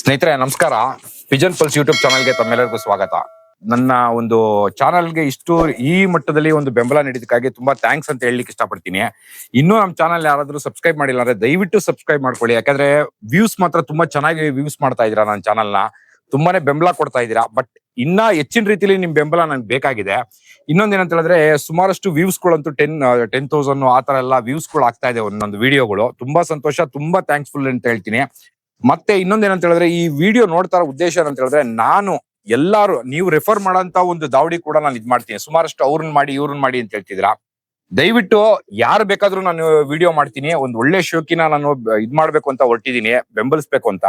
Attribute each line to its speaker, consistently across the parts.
Speaker 1: ಸ್ನೇಹಿತರೆ ನಮಸ್ಕಾರ. Pigeon pulse YouTube ಚಾನಲ್ಗೆ ತಮ್ಮೆಲ್ಲರಿಗೂ ಸ್ವಾಗತ. ನನ್ನ ಒಂದು ಚಾನಲ್ಗೆ ಇಷ್ಟು ಈ ಮಟ್ಟದಲ್ಲಿ ಒಂದು ಬೆಂಬಲ ನೀಡಿದಕ್ಕಾಗಿ ತುಂಬಾ ಥ್ಯಾಂಕ್ಸ್ ಅಂತ ಹೇಳಲಿಕ್ಕೆ ಇಷ್ಟಪಡ್ತೀನಿ. ಇನ್ನೂ ನಮ್ಮ ಚಾನಲ್ ಯಾರಾದ್ರೂ ಸಬ್ಸ್ಕ್ರೈಬ್ ಮಾಡಿಲ್ಲ ಅಂದ್ರೆ ದಯವಿಟ್ಟು ಸಬ್ಸ್ಕ್ರೈಬ್ ಮಾಡ್ಕೊಳ್ಳಿ. ಯಾಕಂದ್ರೆ ವ್ಯೂಸ್ ಮಾತ್ರ ತುಂಬಾ ಚೆನ್ನಾಗಿ ವ್ಯೂಸ್ ಮಾಡ್ತಾ ಇದೀರಾ ನನ್ನ ಚಾನಲ್ನ, ತುಂಬಾನೇ ಬೆಂಬಲ ಕೊಡ್ತಾ ಇದ್ದೀರಾ. ಬಟ್ ಇನ್ನ ಹೆಚ್ಚಿನ ರೀತಿಯಲ್ಲಿ ನಿಮ್ ಬೆಂಬಲ ನಂಗೆ ಬೇಕಾಗಿದೆ. ಇನ್ನೊಂದೇನಂತ ಹೇಳಿದ್ರೆ ಸುಮಾರಷ್ಟು ವ್ಯೂಸ್ಗಳಂತೂ 10,000 ಆ ತರ ಎಲ್ಲ ವ್ಯೂಸ್ಗಳು ಆಗ್ತಾ ಇದೆ ಒಂದೊಂದು ವಿಡಿಯೋಗಳು. ತುಂಬಾ ಸಂತೋಷ, ತುಂಬಾ ಥ್ಯಾಂಕ್ಸ್ಫುಲ್ ಅಂತ ಹೇಳ್ತೀನಿ. ಮತ್ತೆ ಇನ್ನೊಂದೇನಂತ ಹೇಳಿದ್ರೆ ಈ ವಿಡಿಯೋ ನೋಡ್ತಾರ ಉದ್ದೇಶ ಏನಂತ ಹೇಳಿದ್ರೆ, ನಾನು ಎಲ್ಲಾರು ನೀವು ರೆಫರ್ ಮಾಡೋಂತ ಒಂದು ದಾವಡಿ ಕೂಡ ನಾನು ಇದ್ ಮಾಡ್ತೀನಿ. ಸುಮಾರಷ್ಟು ಅವ್ರನ್ನ ಮಾಡಿ ಇವ್ರನ್ನ ಮಾಡಿ ಅಂತ ಹೇಳ್ತಿದ್ರ. ದಯವಿಟ್ಟು ಯಾರು ಬೇಕಾದ್ರೂ ನಾನು ವಿಡಿಯೋ ಮಾಡ್ತೀನಿ. ಒಂದು ಒಳ್ಳೆ ಶೋಕಿನ ನಾನು ಇದ್ ಮಾಡ್ಬೇಕು ಅಂತ ಹೊರಟಿದೀನಿ, ಬೆಂಬಲಿಸ್ಬೇಕು ಅಂತ.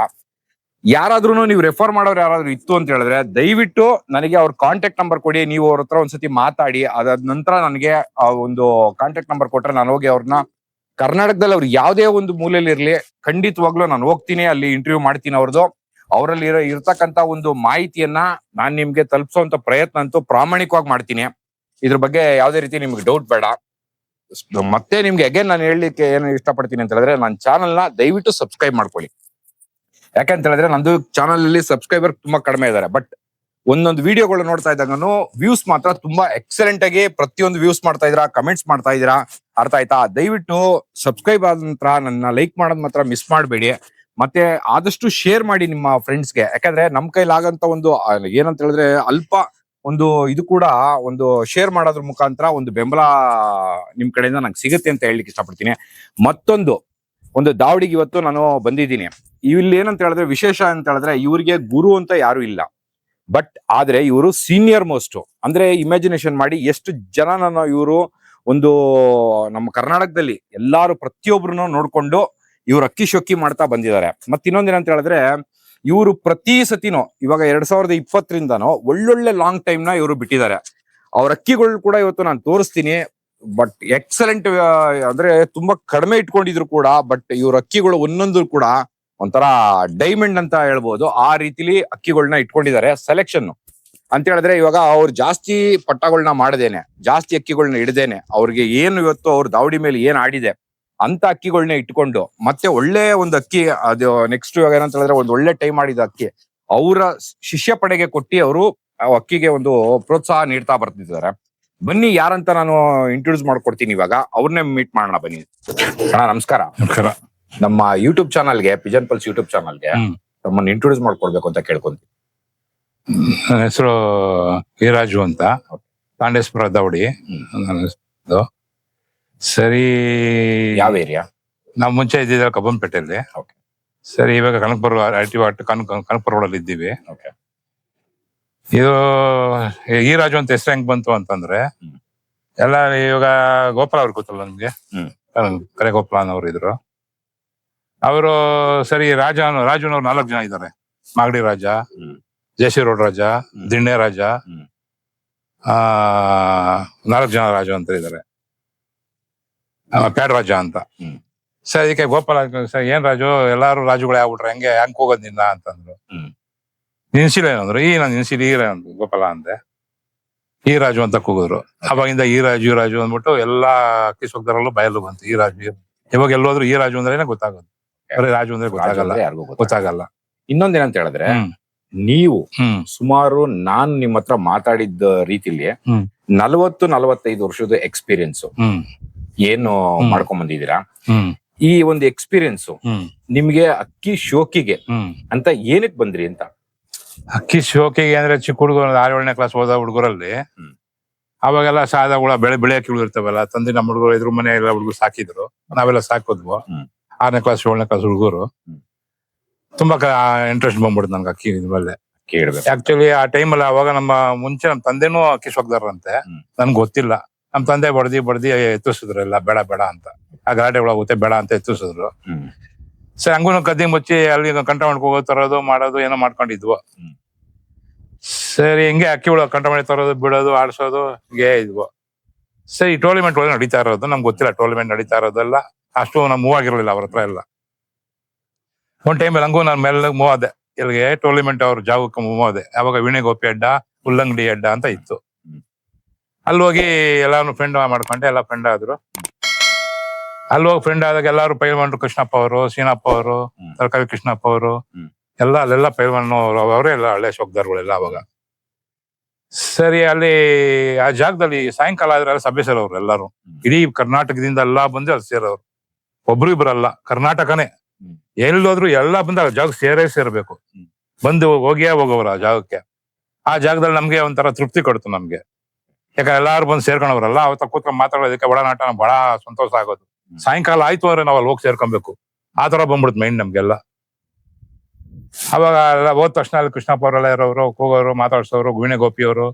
Speaker 1: ಯಾರಾದ್ರೂ ನೀವು ರೆಫರ್ ಮಾಡೋರು ಯಾರಾದ್ರೂ ಇತ್ತು ಅಂತ ಹೇಳಿದ್ರೆ ದಯವಿಟ್ಟು ನನಗೆ ಅವ್ರ ಕಾಂಟ್ಯಾಕ್ಟ್ ನಂಬರ್ ಕೊಡಿ. ನೀವು ಅವ್ರ ಹತ್ರ ಒಂದ್ಸತಿ ಮಾತಾಡಿ, ಅದಾದ ನಂತರ ನನಗೆ ಆ ಒಂದು ಕಾಂಟ್ಯಾಕ್ಟ್ ನಂಬರ್ ಕೊಟ್ರೆ ನಾನು ಹೋಗಿ ಅವ್ರನ್ನ ಕರ್ನಾಟಕದಲ್ಲಿ ಅವ್ರು ಯಾವ್ದೇ ಒಂದು ಮೂಲೆಯಲ್ಲಿ ಇರ್ಲಿ, ಖಂಡಿತವಾಗ್ಲೂ ನಾನು ಹೋಗ್ತೀನಿ, ಅಲ್ಲಿ ಇಂಟರ್ವ್ಯೂ ಮಾಡ್ತೀನಿ. ಅವರಲ್ಲಿ ಇರ್ತಕ್ಕಂತ ಒಂದು ಮಾಹಿತಿಯನ್ನ ನಾನ್ ನಿಮ್ಗೆ ತಲುಪಿಸುವಂತ ಪ್ರಯತ್ನ ಅಂತೂ ಪ್ರಾಮಾಣಿಕವಾಗಿ ಮಾಡ್ತೀನಿ. ಇದ್ರ ಬಗ್ಗೆ ಯಾವ್ದೇ ರೀತಿ ನಿಮ್ಗೆ ಡೌಟ್ ಬೇಡ. ಮತ್ತೆ ನಿಮ್ಗೆ ಅಗೇನ್ ನಾನು ಹೇಳಲಿಕ್ಕೆ ಏನು ಇಷ್ಟಪಡ್ತೀನಿ ಅಂತ ಹೇಳಿದ್ರೆ, ನನ್ನ ಚಾನಲ್ನ ದಯವಿಟ್ಟು ಸಬ್ಸ್ಕ್ರೈಬ್ ಮಾಡ್ಕೊಳ್ಳಿ. ಯಾಕಂತ ಹೇಳಿದ್ರೆ ನಂದು ಚಾನಲ್ ಅಲ್ಲಿ ಸಬ್ಸ್ಕ್ರೈಬರ್ ತುಂಬಾ ಕಡಿಮೆ ಇದಾರೆ. ಬಟ್ ಒಂದೊಂದು ವಿಡಿಯೋಗಳು ನೋಡ್ತಾ ಇದ್ದಾಗ ವ್ಯೂಸ್ ಮಾತ್ರ ತುಂಬಾ ಎಕ್ಸಲೆಂಟ್ ಆಗಿ ಪ್ರತಿಯೊಂದು ವ್ಯೂಸ್ ಮಾಡ್ತಾ ಇದ್ದೀರಾ, ಕಮೆಂಟ್ಸ್ ಮಾಡ್ತಾ ಇದ್ದೀರಾ. ಅರ್ಥ ಆಯ್ತಾ? ದಯವಿಟ್ಟು ಸಬ್ಸ್ಕ್ರೈಬ್ ಆದ ನಂತರ ನನ್ನ ಲೈಕ್ ಮಾಡೋದ್ ಮಾತ್ರ ಮಿಸ್ ಮಾಡಬೇಡಿ. ಮತ್ತೆ ಆದಷ್ಟು ಶೇರ್ ಮಾಡಿ ನಿಮ್ಮ ಫ್ರೆಂಡ್ಸ್ಗೆ. ಯಾಕಂದ್ರೆ ನಮ್ ಕೈಲಾಗಂತ ಒಂದು ಏನಂತ ಹೇಳಿದ್ರೆ ಅಲ್ಪ ಒಂದು ಇದು ಕೂಡ ಒಂದು ಶೇರ್ ಮಾಡೋದ್ರ ಮುಖಾಂತರ ಒಂದು ಬೆಂಬಲ ನಿಮ್ ಕಡೆಯಿಂದ ನಂಗೆ ಸಿಗುತ್ತೆ ಅಂತ ಹೇಳಲಿಕ್ಕೆ ಇಷ್ಟಪಡ್ತೀನಿ. ಒಂದು ದಾವಡಿಗೆ ಇವತ್ತು ನಾನು ಬಂದಿದ್ದೀನಿ. ಇಲ್ಲಿ ಏನಂತ ಹೇಳಿದ್ರೆ ವಿಶೇಷ ಅಂತ ಹೇಳಿದ್ರೆ, ಇವ್ರಿಗೆ ಗುರು ಅಂತ ಯಾರು ಇಲ್ಲ. ಬಟ್ ಆದ್ರೆ ಇವರು ಸೀನಿಯರ್ ಮೋಸ್ಟ್. ಅಂದ್ರೆ ಇಮ್ಯಾಜಿನೇಷನ್ ಮಾಡಿ ಎಷ್ಟು ಜನನ ಇವರು ಒಂದು ನಮ್ಮ ಕರ್ನಾಟಕದಲ್ಲಿ ಎಲ್ಲಾರು ಪ್ರತಿಯೊಬ್ರು ನೋಡ್ಕೊಂಡು ಇವ್ರು ಅಕ್ಕಿ ಶೊಕ್ಕಿ ಮಾಡ್ತಾ ಬಂದಿದ್ದಾರೆ. ಮತ್ ಇನ್ನೊಂದೇನಂತ ಹೇಳಿದ್ರೆ, ಇವರು ಪ್ರತಿ ಸತಿನೋ ಇವಾಗ 2020ರಿಂದನೋ ಒಳ್ಳೊಳ್ಳೆ ಲಾಂಗ್ ಟೈಮ್ ನ ಇವರು ಬಿಟ್ಟಿದ್ದಾರೆ. ಅವ್ರ ಅಕ್ಕಿಗಳು ಕೂಡ ಇವತ್ತು ನಾನು ತೋರಿಸ್ತೀನಿ. ಬಟ್ ಎಕ್ಸಲೆಂಟ್, ಅಂದ್ರೆ ತುಂಬಾ ಕಡಿಮೆ ಇಟ್ಕೊಂಡಿದ್ರು ಕೂಡ, ಬಟ್ ಇವ್ರ ಅಕ್ಕಿಗಳು ಒಂದೊಂದು ಕೂಡ ಒಂಥರ ಡೈಮಂಡ್ ಅಂತ ಹೇಳ್ಬೋದು. ಆ ರೀತಿಲಿ ಅಕ್ಕಿಗಳನ್ನ ಇಟ್ಕೊಂಡಿದ್ದಾರೆ. ಸೆಲೆಕ್ಷನ್ ಅಂತ ಹೇಳಿದ್ರೆ ಇವಾಗ ಅವ್ರು ಜಾಸ್ತಿ ಪಟ್ಟಗಳನ್ನ ಮಾಡದೇನೆ, ಜಾಸ್ತಿ ಅಕ್ಕಿಗಳನ್ನ ಹಿಡ್ದೇನೆ, ಅವ್ರಿಗೆ ಏನು ಇವತ್ತು ಅವ್ರ ದಾವಡಿ ಮೇಲೆ ಏನ್ ಆಡಿದೆ ಅಂತ ಅಕ್ಕಿಗಳನ್ನ ಇಟ್ಕೊಂಡು, ಮತ್ತೆ ಒಳ್ಳೆ ಒಂದು ಅಕ್ಕಿ ಅದು ನೆಕ್ಸ್ಟ್ ಇವಾಗ ಏನಂತ ಹೇಳಿದ್ರೆ ಒಂದು ಒಳ್ಳೆ ಟೈಮ್ ಆಡಿದ ಅಕ್ಕಿ ಅವರ ಶಿಷ್ಯ ಪಡೆಗೆ ಕೊಟ್ಟಿ ಅವರು ಅಕ್ಕಿಗೆ ಒಂದು ಪ್ರೋತ್ಸಾಹ ನೀಡ್ತಾ ಬರ್ತಿದ್ದಾರೆ. ಬನ್ನಿ, ಯಾರಂತ ನಾನು ಇಂಟ್ರೊಡ್ಯೂಸ್ ಮಾಡ್ಕೊಡ್ತೀನಿ ಇವಾಗ. ಅವ್ರನ್ನೇ ಮೀಟ್ ಮಾಡೋಣ ಬನ್ನಿ. ಅಣ್ಣ ನಮಸ್ಕಾರ.
Speaker 2: ನಮಸ್ಕಾರ.
Speaker 1: ನಮ್ಮ ಯೂಟ್ಯೂಬ್ ಚಾನಲ್ಗೆ, ಪಿಜನ್ ಪಲ್ಸ್ ಯೂಟ್ಯೂಬ್ ಚಾನಲ್ಗೆ ತಮ್ಮನ್ನ ಇಂಟ್ರೊಡ್ಯೂಸ್ ಮಾಡ್ಕೊಡ್ಬೇಕು ಅಂತ ಕೇಳ್ಕೊಂತೀನಿ.
Speaker 2: ನನ್ನ ಹೆಸರು ಈರಾಜು ಅಂತ, ತಾಂಡೇಶ್ವರ ದಾವಡಿ ನನ್ನ ಹೆಸರು. ಸರಿ,
Speaker 1: ಯಾವ ಏರಿಯಾ?
Speaker 2: ನಾವು ಮುಂಚೆ ಇದ್ದಿದ್ದ ಕಬ್ಬನ್ಪೇಟೆಯಲ್ಲಿ. ಸರಿ, ಇವಾಗ ಕನಕಪುರ ಕನಕಪುರ ರೋಡಲ್ಲಿ ಇದ್ದೀವಿ. ಇದು ಈರಾಜು ಅಂತ ಹೆಸರು ಹೆಂಗ್ ಬಂತು ಅಂತಂದ್ರೆ, ಎಲ್ಲ ಇವಾಗ ಗೋಪಾಲ ಅವ್ರಿಗೆ ಗೊತ್ತಲ್ಲ ನಿಮ್ಗೆ, ಕರೆ ಗೋಪಾಲ ಅನ್ನೋರು ಇದ್ರು. ಅವರು ಸರಿ ರಾಜನವ್ರು 4 ಜನ ಇದ್ದಾರೆ. ಮಾಗಡಿ ರಾಜ, ಜಯಶ್ರೀ ರೋಡ್ ರಾಜ, ದಿಣ್ಣೆ ರಾಜ, 4 ಜನ ರಾಜ ಅಂತ ಇದ್ದಾರೆ. ಪ್ಯಾಡ್ ರಾಜ ಅಂತ. ಸರ್ ಇದಕ್ಕೆ ಗೋಪಾಲ ಸರ್ ಏನ್ ರಾಜು, ಎಲ್ಲಾರು ರಾಜುಗಳೇ ಆಗ್ಬಿಟ್ರೆ ಹೆಂಗ್ ಹೋಗೋದ್ ನಿನ್ನ ಅಂತಂದ್ರು. ನಿನ್ಸಿಲ್ಲ ಏನಂದ್ರು, ನಾನು ನಿನ್ಸಿಲಿ ಗೋಪಾಲ ಅಂದೆ. ಈ ರಾಜು ಅಂತ ಕೂಗಿದ್ರು. ಅವಾಗಿಂದ ಈ ರಾಜು ಅಂದ್ಬಿಟ್ಟು ಎಲ್ಲಾ ಕಿಸ್ವಗ್ದರಲ್ಲೂ ಬಯಲು ಬಂತು ಈ ರಾಜು. ಇವಾಗ ಎಲ್ಲೋದ್ರು ಈ ರಾಜು ಅಂದ್ರೆ ಗೊತ್ತಾಗೋದು, ರಾಜು ಅಂದ್ರೆ ಗೊತ್ತಾಗಲ್ಲ.
Speaker 1: ಇನ್ನೊಂದೇನಂತ ಹೇಳಿದ್ರೆ, ನೀವು ಸುಮಾರು ನಾನು ನಿಮ್ಮ ಹತ್ರ ಮಾತಾಡಿದ ರೀತಿಲಿ 40-45 ವರ್ಷದ ಎಕ್ಸ್ಪೀರಿಯನ್ಸ್ ಏನು ಮಾಡ್ಕೊಂಡ್ ಬಂದಿದ್ದೀರಾ. ಈ ಒಂದು ಎಕ್ಸ್ಪೀರಿಯನ್ಸ್ ನಿಮ್ಗೆ ಅಕ್ಕಿ ಶೋಕಿಗೆ ಅಂತ ಏನಕ್ಕೆ ಬಂದ್ರಿ ಅಂತ?
Speaker 2: ಅಕ್ಕಿ ಶೋಕಿಗೆ ಅಂದ್ರೆ, ಚಿಕ್ಕ ಹುಡುಗರು 6-7ನೇ ಕ್ಲಾಸ್ ಓದೋ ಹುಡುಗರಲ್ಲಿ ಅವಾಗೆಲ್ಲ ಸಾದಗಳ ಬೆಳೆ ಅಕ್ಕಿಗಳು ಇರ್ತಾವಲ್ಲ, ತಂದೆ ನಮ್ಮ ಹುಡುಗರು ಎದುರು ಮನೆ ಎಲ್ಲ ಹುಡುಗರು ಸಾಕಿದ್ರು, ನಾವೆಲ್ಲ ಸಾಕೋದ್ವು. 6ನೇ ಕ್ಲಾಸ್ 7ನೇ ಕ್ಲಾಸ್ ಹುಡುಗರು ತುಂಬಾ ಇಂಟ್ರೆಸ್ಟ್ ಬಂದ್ಬಿಡುದು ನನ್ಗೆ ಅಕ್ಕಿ ಮೇಲೆ. ಆಕ್ಚುಲಿ ಆ ಟೈಮಲ್ಲಿ ಅವಾಗ ನಮ್ಮ ತಂದೆನೂ ಅಕ್ಕಿ ಸೊಗ್ದಾರಂತೆ, ನನ್ಗೆ ಗೊತ್ತಿಲ್ಲ. ನಮ್ ತಂದೆ ಬಡ್ದಿ ಎತ್ತಿಸಿದ್ರು ಎಲ್ಲ, ಬೇಡ ಅಂತ. ಆ ಗಲಾಟೆ ಒಳಗೋಗುತ್ತೆ ಬೇಡ ಅಂತ ಎತ್ತಿಸಿದ್ರು. ಸರಿ, ಹಂಗೂ ಕದ್ದಿ ಮುಚ್ಚಿ ಅಲ್ಲಿ ಕಂಟ ಮಾಡ್ಕೊ ತರೋದು ಮಾಡೋದು ಏನೋ ಮಾಡ್ಕೊಂಡಿದ್ವು. ಸರಿ, ಹಿಂಗೆ ಅಕ್ಕಿ ಒಳಗೆ ಕಂಟ ಮಾಡಿ ತರೋದು ಬಿಡೋದು ಆಡ್ಸೋದು ಹಿಂಗೆ ಇದ್ವು. ಸರಿ, ಟೂರ್ನಿಮೆಂಟ್ ಒಳಗೆ ನಡೀತಾ ಇರೋದು ನಮ್ಗೆ ಗೊತ್ತಿಲ್ಲ. ಟೂರ್ನಿಮೆಂಟ್ ನಡೀತಾ ಇರೋದೆಲ್ಲ ಅಷ್ಟು ನಮ್ ಮೂವ್ ಆಗಿರ್ಲಿಲ್ಲ ಅವ್ರ ಹತ್ರ ಎಲ್ಲ. ಒಂದ್ ಟೈಮಲ್ಲಿ ಹಂಗೂ ನಾನು ಮೇಲೆ ಮೂವ್ ಆದೆ, ಇಲ್ಲಿಗೆ ಟೂರ್ನಿಮೆಂಟ್ ಅವ್ರ ಜಾಗಕ್ಕೆ ಮೂವ್ ಆದೆ. ಅವಾಗ ವೀಣೆಗೋಪಿ ಅಡ್ಡ, ಉಲ್ಲಂಗಡಿ ಅಡ್ಡ ಅಂತ ಇತ್ತು. ಅಲ್ಲಿ ಹೋಗಿ ಎಲ್ಲಾರು ಫ್ರೆಂಡ್ ಮಾಡ್ಕೊಂಡೆ, ಎಲ್ಲ ಫ್ರೆಂಡ್ ಆದ್ರು. ಅಲ್ಲಿ ಹೋಗಿ ಫ್ರೆಂಡ್ ಆದಾಗ ಎಲ್ಲಾರು ಪೈಲ್ವಾನ್ರು, ಕೃಷ್ಣಪ್ಪ ಅವರು, ಸೀನಪ್ಪ ಅವರು, ತರಕಾರಿ ಕೃಷ್ಣಪ್ಪ ಅವರು, ಅಲ್ಲೆಲ್ಲ ಪೈಲ್ವಾನು ಅವರೇ ಎಲ್ಲ ಹಳೆ ಶೋಕ್ದಾರ್ಗಳೆಲ್ಲ ಅವಾಗ. ಸರಿ, ಅಲ್ಲಿ ಆ ಜಾಗದಲ್ಲಿ ಸಾಯಂಕಾಲ ಆದ್ರೆ ಸಭೆ ಸೇರೋರು ಎಲ್ಲಾರು. ಇಡೀ ಕರ್ನಾಟಕದಿಂದ ಎಲ್ಲಾ ಬಂದು ಅಲ್ಲಿ ಸೇರೋರು. ಒಬ್ರು ಇಬ್ರಲ್ಲ, ಕರ್ನಾಟಕನೇ ಎಲ್ಲೋದ್ರು ಎಲ್ಲ ಬಂದು ಆ ಜಾಗ ಸೇರ್ಬೇಕು. ಬಂದು ಹೋಗೋರು ಆ ಜಾಗಕ್ಕೆ. ಆ ಜಾಗದಲ್ಲಿ ನಮ್ಗೆ ಒಂಥರ ತೃಪ್ತಿ ಕೊಡ್ತು ನಮ್ಗೆ. ಯಾಕಂದ್ರೆ ಎಲ್ಲಾರು ಬಂದು ಸೇರ್ಕೊಂಡವ್ರಲ್ಲ, ಅವತ್ತ ಕೂತ್ಕೊಂಡು ಮಾತಾಡೋದಕ್ಕೆ ಒಡನಾಟ ಬಹಳ ಸಂತೋಷ ಆಗೋದು. ಸಾಯಂಕಾಲ ಆಯ್ತು ಅಂದ್ರೆ ನಾವ್ ಅಲ್ಲಿ ಹೋಗಿ ಸೇರ್ಕೊಬೇಕು. ಆ ತರ ಬಂದ್ಬಿಡುತ್ತೆ ಮೈಂಡ್ ನಮ್ಗೆಲ್ಲ. ಅವಾಗ ಎಲ್ಲ ಹೋದ ತಕ್ಷಣ ಅಲ್ಲಿ ಕೃಷ್ಣಪ್ಪ ಅವರೆಲ್ಲ ಇರೋರು, ಹೋಗೋರು, ಮಾತಾಡ್ಸೋರು, ವೀಣೆ ಗೋಪಿಯವರು,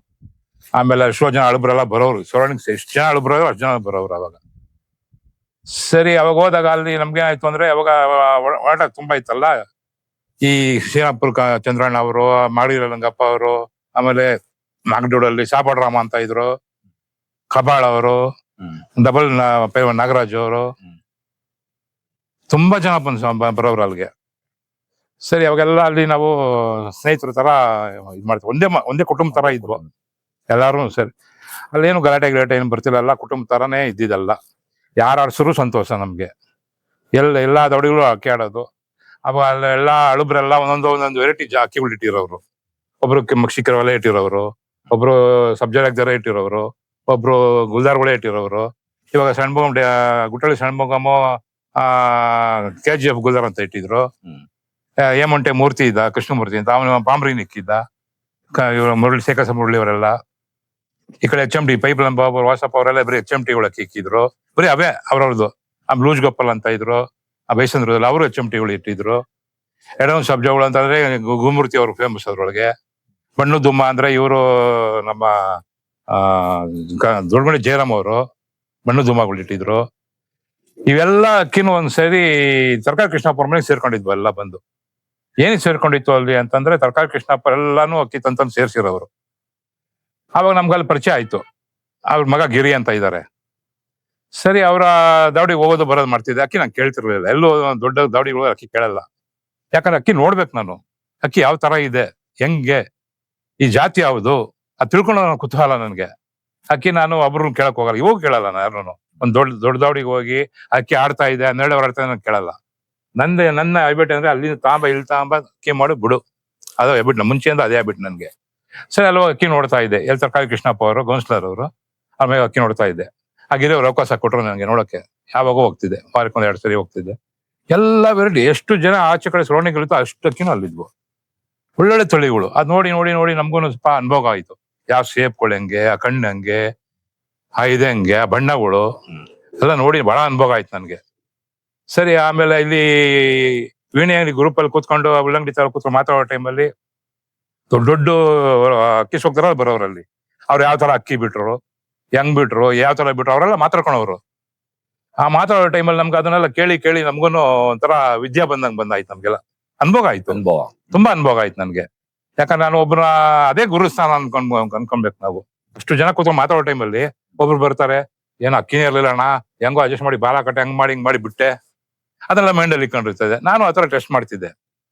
Speaker 2: ಆಮೇಲೆ ಎಷ್ಟೋ ಜನ ಅಳುಬ್ರೆಲ್ಲ ಬರೋರು. ಸೊರಣಿಗೆ ಎಷ್ಟು ಜನ ಅಳುಬ್ರೋರು ಅಷ್ಟು ಜನ ಬರೋರು ಅವಾಗ. ಸರಿ, ಅವಾಗ ಹೋದಾಗ ಅಲ್ಲಿ ನಮ್ಗೆ ಆಯ್ತು ಅಂದ್ರೆ ಅವಾಗ ಒಡಾಟ ತುಂಬಾ ಇತ್ತಲ್ಲ. ಈ ಶ್ರೀರಾಮ್ಪುರ ಚಂದ್ರಣ್ಣ ಅವರು, ಮಾಡಿರ ರಂಗಪ್ಪ ಅವರು, ಆಮೇಲೆ ನಾಗಡೂಡಲ್ಲಿ ಶಾಪಾಡ್ ರಾಮ ಅಂತ ಇದ್ರು, ಕಬಾಳ್ ಅವರು, ಡಬಲ್ ನಾಗರಾಜ್ ಅವರು, ತುಂಬಾ ಜನ ಬರೋರು ಅಲ್ಲಿಗೆ. ಸರಿ, ಅವಾಗೆಲ್ಲ ಅಲ್ಲಿ ನಾವು ಸ್ನೇಹಿತರ ತರ ಇದ್ ಮಾಡ್ತೀವಿ. ಒಂದೇ ಕುಟುಂಬ ತರ ಇದ್ವು ಎಲ್ಲಾರು. ಸರಿ, ಅಲ್ಲೇನು ಗಲಾಟೆ ಏನು ಬರ್ತಿಲ್ಲ, ಕುಟುಂಬ ತರಾನೇ ಇದ್ದಿದ್ದಲ್ಲ. ಯಾರು ಆಡ್ಸರು ಸಂತೋಷ ನಮ್ಗೆ. ಎಲ್ಲಾ ದೌಡಿಗಳು ಅಕ್ಕಿ ಆಡೋದು. ಅವಾಗ ಅಲ್ಲೆಲ್ಲ ಅಳುಬ್ರೆಲ್ಲ ಒಂದೊಂದು ವೆರೈಟಿ ಅಕ್ಕಿಗಳು ಇಟ್ಟಿರೋರು. ಒಬ್ರು ಮಕ್ಷಿಕರ ಒಲೆ ಇಟ್ಟಿರೋರು, ಒಬ್ರು ಸಬ್ಜಾಕ್ ಜರ ಇಟ್ಟಿರೋರು, ಒಬ್ರು ಗುಲ್ದಾರ್ಗಳೇ ಇಟ್ಟಿರೋರು. ಇವಾಗ ಸಣ್ಣ ಗುಟ್ಟಳ್ಳಿ ಸಣ್ಣ KGF ಗುಲ್ದಾರ್ ಅಂತ ಇಟ್ಟಿದ್ರು. ಏಮಂಟೆ ಮೂರ್ತಿ ಇದ್ದ, ಕೃಷ್ಣಮೂರ್ತಿ ಅಂತ, ಅವನು ಪಾಂಬ್ರಿನ್ ಇಕ್ಕಿದ್ದ. ಇವರು ಮುರಳಿ ಶೇಖರ ಮುರಳಿ ಅವರೆಲ್ಲ ಈ ಕಡೆ HMD ಪೈಪ್ ಬಾಬು ವಾಸಪ್ಪ ಅವರೆಲ್ಲ ಬರೀ HMTಗಳು ಇಕ್ಕಿದ್ರು. ಬರೀ ಅವೇ ಅವ್ರವ್ರದ್ದು. ಲೂಜ್ ಗೋಪಾಲ್ ಅಂತ ಇದ್ರು, ಆ ಬೈಸಂದ್ರದಲ್ಲಿ ಅವರು HMTಗಳು ಇಟ್ಟಿದ್ರು. ಎಡವನ್ ಸಬ್ಜಗಳು ಅಂತಂದ್ರೆ ಗುಮೂರ್ತಿ ಅವರು ಫೇಮಸ್ ಅದ್ರೊಳಗೆ. ಬಣ್ಣು ದುಮ್ಮ ಅಂದ್ರೆ ಇವರು ನಮ್ಮ ದೊಡ್ಡಮಣಿ ಜಯರಾಮ್ ಅವರು ಬಣ್ಣು ದುಮ್ಮಗಳು ಇಟ್ಟಿದ್ರು. ಇವೆಲ್ಲ ಅಕ್ಕಿನೂ ಒಂದ್ಸರಿ ತರಕಾರಿ ಕೃಷ್ಣಪ್ಪ ಮನೆಗೆ ಸೇರ್ಕೊಂಡಿದ್ವು ಎಲ್ಲ ಬಂದು. ಏನಿಗೆ ಸೇರ್ಕೊಂಡಿತ್ತು ಅಲ್ಲಿ ಅಂತಂದ್ರೆ ತರಕಾರಿ ಕೃಷ್ಣಪ್ಪ ಎಲ್ಲಾನು ಅಕ್ಕಿ ತಂತಂದು ಸೇರ್ಸಿರೋರು. ಅವಾಗ ನಮ್ಗಲ್ಲಿ ಪರಿಚಯ ಆಯ್ತು. ಅವ್ರ ಮಗ ಗಿರಿ ಅಂತ ಇದ್ದಾರೆ. ಸರಿ, ಅವರ ದಾವಡಿಗೆ ಹೋಗೋದು ಬರೋದು ಮಾಡ್ತಿದ್ದೆ. ಅಕ್ಕಿ ನಾನು ಕೇಳ್ತಿರ್ಲಿಲ್ಲ. ಎಲ್ಲೂ ದೊಡ್ಡ ದಾವಡಿಗಳು ಅಕ್ಕಿ ಕೇಳಲ್ಲ. ಯಾಕಂದ್ರೆ ಅಕ್ಕಿ ನೋಡ್ಬೇಕು ನಾನು. ಅಕ್ಕಿ ಯಾವ ತರ ಇದೆ, ಹೆಂಗೆ, ಈ ಜಾತಿ ಯಾವುದು, ಅದು ತಿಳ್ಕೊಳ್ಳೋ ಕುತೂಹಲ ನನ್ಗೆ. ಅಕ್ಕಿ ನಾನು ಒಬ್ರನ್ನ ಕೇಳಕ್ ಹೋಗಲ್ಲ, ಇವಾಗ ಕೇಳಲ್ಲ ನಾನು ಯಾರನ್ನು. ಒಂದ್ ದೊಡ್ಡ ದಾವಡಿಗೆ ಹೋಗಿ ಅಕ್ಕಿ ಆಡ್ತಾ ಇದೆ, 12 ಆಡ್ತಾ ಇದೆ ನಾನು ಕೇಳಲ್ಲ. ನನ್ನ ಹ್ಯಾಬಿಟ್ ಅಂದ್ರೆ ಅಲ್ಲಿಂದ ಇಲ್ಲಿ ಅಕ್ಕಿ ಮಾಡಿ ಬಿಡು. ಅದು ಹ್ಯಾಬಿಟ್ ಮುಂಚೆಯಿಂದ ಅದೇ ಹ್ಯಾಬಿಟ್ ನನ್ಗೆ. ಸರಿ, ಅಲ್ವ ಅಕ್ಕಿ ನೋಡ್ತಾ ಇದ್ದೆ. ತರಕಾರಿ ಕೃಷ್ಣಪ್ಪ ಅವರು ಕೌನ್ಸಿಲರ್ ಅವರು ಆಮೇಲೆ ಅಕ್ಕಿ ನೋಡ್ತಾ ಇದ್ದೆ. ಹಾಗಿರೋ ಅವಕಾಶ ಕೊಟ್ಟರು ನನಗೆ ನೋಡಕ್ಕೆ. ಯಾವಾಗ ಹೋಗ್ತಿದ್ದೆ, ವಾರಕ್ಕೆ 1-2 ಸರಿ ಹೋಗ್ತಿದ್ದೆ. ಎಲ್ಲ ವೆರೈಟಿ, ಎಷ್ಟು ಜನ ಆಚೆ ಕಡೆ ಸರೌಂಡಿಂಗ್ ಅಷ್ಟು ಅಕ್ಕಿನೂ ಅಲ್ಲಿದ್ವು. ಒಳ್ಳೊಳ್ಳೆ ತಳಿಗಳು. ಅದ್ ನೋಡಿ ನಮ್ಗೂ ಸ್ವಲ್ಪ ಅನುಭವ ಆಯ್ತು. ಯಾವ ಶೇಪ್ಗಳು ಹೆಂಗೆ, ಆ ಕಣ್ಣು ಹಂಗೆ, ಆ ಇದೆ ಹಂಗೆ, ಆ ಬಣ್ಣಗಳು ಎಲ್ಲ ನೋಡಿ ಬಹಳ ಅನುಭವ ಆಯ್ತು ನನ್ಗೆ. ಸರಿ, ಆಮೇಲೆ ಇಲ್ಲಿ ವೀಣೆ ಗ್ರೂಪ್ ಅಲ್ಲಿ ಕೂತ್ಕೊಂಡು ಉಲ್ಲಂಗಡಿ ತರ ಕೂತ್ಕೊಂಡು ಮಾತಾಡೋ ಟೈಮಲ್ಲಿ ದೊಡ್ಡ ಅಕ್ಕಿ ಸೋಕ್ತಾರ ಬರೋರಲ್ಲಿ. ಅವ್ರು ಯಾವ ತರ ಅಕ್ಕಿ ಬಿಟ್ರು, ಹೆಂಗ್ ಬಿಟ್ರು, ಯಾವ ತರ ಬಿಟ್ರು, ಅವರೆಲ್ಲ ಮಾತಾಡ್ಕೊಂಡವ್ರು. ಆ ಮಾತಾಡೋ ಟೈಮಲ್ಲಿ ನಮ್ಗೆ ಅದನ್ನೆಲ್ಲ ಕೇಳಿ ನಮ್ಗೂನು ಒಂಥರ ವಿದ್ಯಾ ಬಂದಾಯ್ತು. ನಮ್ಗೆಲ್ಲ ಅನುಭವ ಆಯ್ತು. ತುಂಬಾ ಅನುಭವ ಆಯ್ತು ನನ್ಗೆ. ಯಾಕಂದ್ರೆ ನಾನು ಒಬ್ಬರ ಅದೇ ಗುರುಸ್ಥಾನ ಅನ್ಕೊಳ್ಬೇಕು ನಾವು. ಅಷ್ಟು ಜನ ಕೂತ್ಕೊಂಡು ಮಾತಾಡೋ ಟೈಮಲ್ಲಿ ಒಬ್ರು ಬರ್ತಾರೆ, ಏನೋ ಅಕ್ಕಿನೇ ಇರ್ಲಿಲ್ಲ ಅಣ್ಣ, ಹೆಂಗೋ ಅಡ್ಜಸ್ಟ್ ಮಾಡಿ ಬಾಲ ಕಟ್ಟೆ ಹಿಂಗ್ ಮಾಡಿ ಬಿಟ್ಟೆ. ಅದೆಲ್ಲ ಮೈಂಡಲ್ಲಿ ಇಟ್ಕೊಂಡಿರ್ತದೆ. ನಾನು ಆತರ ಟೆಸ್ಟ್ ಮಾಡ್ತಿದ್ದೆ.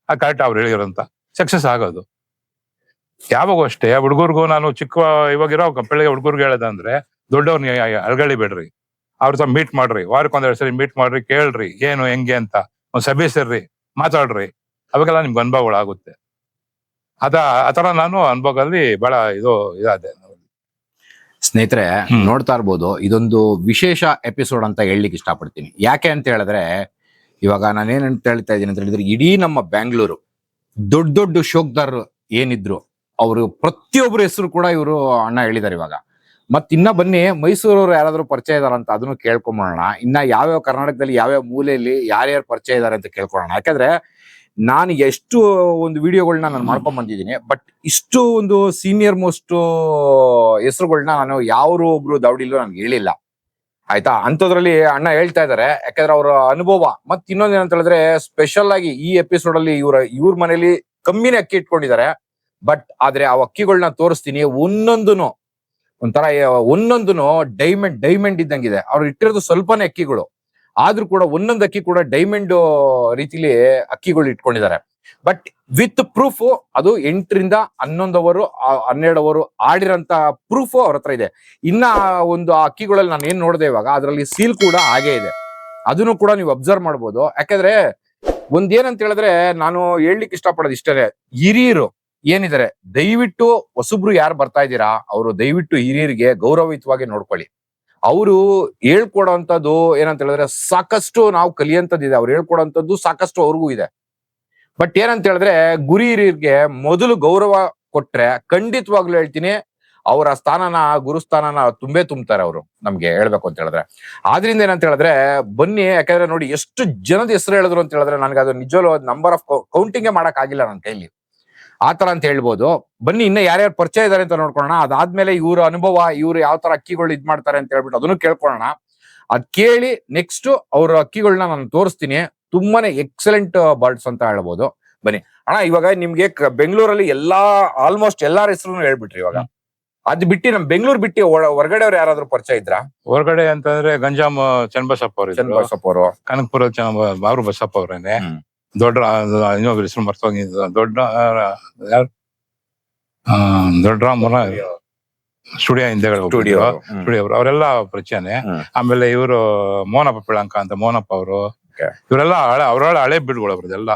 Speaker 2: ಆ ಕರೆಕ್ಟ್ ಅವ್ರು ಹೇಳಿರೋಂತ ಸಕ್ಸಸ್ ಆಗೋದು. ಯಾವಾಗೂ ಅಷ್ಟೇ ಹುಡುಗರ್ಗೂ ನಾನು ಇವಾಗಿರೋ ಬೆಳಗ್ಗೆ ಹುಡುಗರ್ಗೆ ಹೇಳೋದಂದ್ರೆ, ದೊಡ್ಡವ್ರನ್ನ ಅಲ್ಗಳಿ ಬೇಡ್ರಿ, ಅವ್ರ ಮೀಟ್ ಮಾಡ್ರಿ, ವಾರಕ್ಕೆ 1-2 ಸರಿ ಮೀಟ್ ಮಾಡ್ರಿ, ಕೇಳ್ರಿ ಏನು ಹೆಂಗೆ ಅಂತ, ಒಂದ್ ಸಭೆ ಸೇರ್ರಿ, ಮಾತಾಡ್ರಿ. ಅವಾಗೆಲ್ಲ ನಿಮ್ಗೆ ಅನುಭವಗಳಾಗುತ್ತೆ. ಆತರ ನಾನು ಅನುಭವದಲ್ಲಿ ಬಹಳ ಇದಾದೆ.
Speaker 3: ಸ್ನೇಹಿತರೆ, ನೋಡ್ತಾ ಇರ್ಬೋದು, ಇದೊಂದು ವಿಶೇಷ ಎಪಿಸೋಡ್ ಅಂತ ಹೇಳಲಿಕ್ಕೆ ಇಷ್ಟಪಡ್ತೀನಿ. ಯಾಕೆ ಅಂತ ಹೇಳಿದ್ರೆ, ಇವಾಗ ನಾನೇನಂತ ಹೇಳ್ತಾ ಇದ್ದೀನಿ ಅಂತ ಹೇಳಿದ್ರೆ, ಇಡೀ ನಮ್ಮ ಬ್ಯಾಂಗ್ಳೂರು ದೊಡ್ಡ ಶೋಕ್ದಾರ್ ಏನಿದ್ರು ಅವರು ಪ್ರತಿಯೊಬ್ಬರ ಹೆಸರು ಕೂಡ ಇವರು ಅಣ್ಣ ಹೇಳಿದಾರೆ ಇವಾಗ. ಇನ್ನ ಬನ್ನಿ, ಮೈಸೂರವ್ರು ಯಾರಾದ್ರೂ ಪರಿಚಯ ಇದಾರಂತ ಅದನ್ನು ಕೇಳ್ಕೊಂಬೋಣ. ಇನ್ನ ಯಾವ್ಯಾವ ಕರ್ನಾಟಕದಲ್ಲಿ ಯಾವ್ಯಾವ ಮೂಲೆಯಲ್ಲಿ ಯಾರ್ಯಾರು ಪರಿಚಯ ಇದಾರೆ ಅಂತ ಕೇಳ್ಕೊಳ್ಳೋಣ. ಯಾಕಂದ್ರೆ ನಾನು ಎಷ್ಟು ಒಂದು ವಿಡಿಯೋಗಳನ್ನ ನಾನು ಮಾಡ್ಕೊಂಡ್ ಬಂದಿದ್ದೀನಿ, ಬಟ್ ಇಷ್ಟು ಒಂದು ಸೀನಿಯರ್ ಮೋಸ್ಟ್ ಹೆಸರುಗಳನ್ನ ನಾನು ಯಾರು ಒಬ್ರು ದಾವಡಿಲೂ ನನ್ಗೆ ಹೇಳಿಲ್ಲ. ಆಯ್ತಾ? ಅಂಥದ್ರಲ್ಲಿ ಅಣ್ಣ ಹೇಳ್ತಾ ಇದಾರೆ. ಯಾಕಂದ್ರೆ ಅವರ ಅನುಭವ ಇನ್ನೊಂದ್ ಏನಂತ ಹೇಳಿದ್ರೆ, ಸ್ಪೆಷಲ್ ಆಗಿ ಈ ಎಪಿಸೋಡ್ ಅಲ್ಲಿ ಇವ್ರ ಮನೇಲಿ ಕಮ್ಮಿನೇ ಅಕ್ಕಿ ಇಟ್ಕೊಂಡಿದ್ದಾರೆ. ಆದ್ರೆ ಆ ಅಕ್ಕಿಗಳನ್ನ ತೋರಿಸ್ತೀನಿ. ಒಂದೊಂದು ಡೈಮಂಡ್ ಇದ್ದಂಗಿದೆ. ಅವ್ರು ಇಟ್ಟಿರೋದು ಸ್ವಲ್ಪನೇ ಅಕ್ಕಿಗಳು, ಆದ್ರೂ ಕೂಡ ಒಂದೊಂದು ಅಕ್ಕಿ ಕೂಡ ಡೈಮಂಡ್ ರೀತಿಲಿ ಅಕ್ಕಿಗಳು ಇಟ್ಕೊಂಡಿದ್ದಾರೆ. ವಿತ್ ಪ್ರೂಫ್ ಅದು 8ರಿಂದ 11 ಅವರು 12 ಅವರು ಆಡಿರೋಂತ ಪ್ರೂಫ್ ಅವ್ರ ಹತ್ರ ಇದೆ. ಇನ್ನ ಒಂದು ಆ ಅಕ್ಕಿಗಳಲ್ಲಿ ನಾನು ಏನ್ ನೋಡಿದೆ ಇವಾಗ, ಅದರಲ್ಲಿ ಸೀಲ್ ಕೂಡ ಹಾಗೆ ಇದೆ. ಅದನ್ನು ಕೂಡ ನೀವು ಅಬ್ಸರ್ವ್ ಮಾಡ್ಬೋದು. ಯಾಕಂದ್ರೆ
Speaker 1: ಒಂದೇನಂತ ಹೇಳಿದ್ರೆ ನಾನು ಹೇಳ್ಲಿಕ್ಕೆ ಇಷ್ಟಪಡೋದು ಇಷ್ಟೇ, ಹಿರಿಯರು ಏನಿದ್ದಾರೆ ದಯವಿಟ್ಟು ಹೊಸಬ್ರು ಯಾರು ಬರ್ತಾ ಇದ್ದೀರಾ ಅವರು ದಯವಿಟ್ಟು ಹಿರಿಯರಿಗೆ ಗೌರವಯುತವಾಗಿ ನೋಡ್ಕೊಳ್ಳಿ. ಅವರು ಹೇಳ್ಕೊಡೋಂಥದ್ದು ಏನಂತ ಹೇಳಿದ್ರೆ ಸಾಕಷ್ಟು ನಾವು ಕಲಿಯಂತದ್ದಿದೆ, ಅವ್ರು ಹೇಳ್ಕೊಡೋಂಥದ್ದು ಸಾಕಷ್ಟು ಅವ್ರಿಗೂ ಇದೆ. ಬಟ್ ಏನಂತ ಹೇಳಿದ್ರೆ ಗುರಿ ಹಿರಿಯರಿಗೆ ಮೊದಲು ಗೌರವ ಕೊಟ್ರೆ ಖಂಡಿತವಾಗ್ಲೂ ಹೇಳ್ತೀನಿ ಅವರ ಸ್ಥಾನನ ಗುರುಸ್ಥಾನನ ತುಂಬ್ತಾರೆ ಅವರು, ನಮ್ಗೆ ಹೇಳ್ಬೇಕು ಅಂತ ಹೇಳಿದ್ರೆ. ಆದ್ರಿಂದ ಏನಂತ ಹೇಳಿದ್ರೆ ಬನ್ನಿ, ಯಾಕಂದ್ರೆ ನೋಡಿ ಎಷ್ಟು ಜನದ ಹೆಸರು ಹೇಳಿದ್ರು ಅಂತ ಹೇಳಿದ್ರೆ ನನಗೆ ಅದು ನಿಜವೂ ನಂಬರ್ ಆಫ್ ಕೌಂಟಿಂಗೇ ಮಾಡಕ್ ಆಗಿಲ್ಲ ನನ್ನ ಕೈಲಿ, ಆತರ ಅಂತ ಹೇಳ್ಬೋದು. ಬನ್ನಿ ಇನ್ನ ಯಾರ್ಯಾರು ಪರಿಚಯ ಇದಾರೆ ಅಂತ ನೋಡ್ಕೊಳ್ಳೋಣ. ಅದಾದ್ಮೇಲೆ ಇವ್ರ ಅನುಭವ, ಇವ್ರು ಯಾವ ತರ ಅಕ್ಕಿಗಳು ಇದ್ ಮಾಡ್ತಾರೆ ಅಂತ ಹೇಳ್ಬಿಟ್ಟು ಅದನ್ನು ಕೇಳ್ಕೊಳ್ಳೋಣ. ಅದ್ ಕೇಳಿ ನೆಕ್ಸ್ಟ್ ಅವ್ರ ಅಕ್ಕಿಗಳನ್ನ ನಾನು ತೋರಿಸ್ತೀನಿ. ತುಂಬಾನೇ ಎಕ್ಸಲೆಂಟ್ ಬರ್ಡ್ಸ್ ಅಂತ ಹೇಳ್ಬೋದು. ಬನ್ನಿ ಅಣ್ಣ, ಇವಾಗ ನಿಮ್ಗೆ ಬೆಂಗಳೂರಲ್ಲಿ ಆಲ್ಮೋಸ್ಟ್ ಎಲ್ಲಾರ ಹೆಸರು ಹೇಳ್ಬಿಟ್ರಿ. ಇವಾಗ ಅದ್ ಬಿಟ್ಟು ನಮ್ ಬೆಂಗಳೂರು ಬಿಟ್ಟು ಹೊರಗಡೆ ಅವ್ರು ಯಾರಾದ್ರೂ ಪರಿಚಯ ಇದ್ರಾ?
Speaker 2: ಹೊರಗಡೆ ಅಂತಂದ್ರೆ ಗಂಜಾಮ್ ಚನ್ನಬಸಪ್ಪ ಅವರು,
Speaker 1: ಚನ್ನಬಸಪ್ಪ ಅವರು,
Speaker 2: ಕನಕಪುರ ಅವರು ಬಸಪ್ಪ ಅವ್ರೇನೆ. ದೊಡ್ಡ ಇನ್ನೊಬ್ರು ಹೆಸರು ಮರ್ತೋಗಿದ್ದು, ದೊಡ್ಡ ಯಾರು ದೊಡ್ಡರಾಮನ ಸ್ಟುಡಿಯೋ ಹಿಂದೆಗಳು ಸ್ಟುಡಿಯೋ ಅವರು, ಅವರೆಲ್ಲ ಪರಿಚಯನೇ. ಆಮೇಲೆ ಇವರು ಮೋನಪ್ಪ ಪಿಳಂಕ ಅಂತ ಮೋನಪ್ಪ ಅವರು, ಇವರೆಲ್ಲ ಅವರೆಲ್ಲ ಹಳೆ ಬಿಡ್ಗಳು ಅವ್ರದ್ದೆಲ್ಲ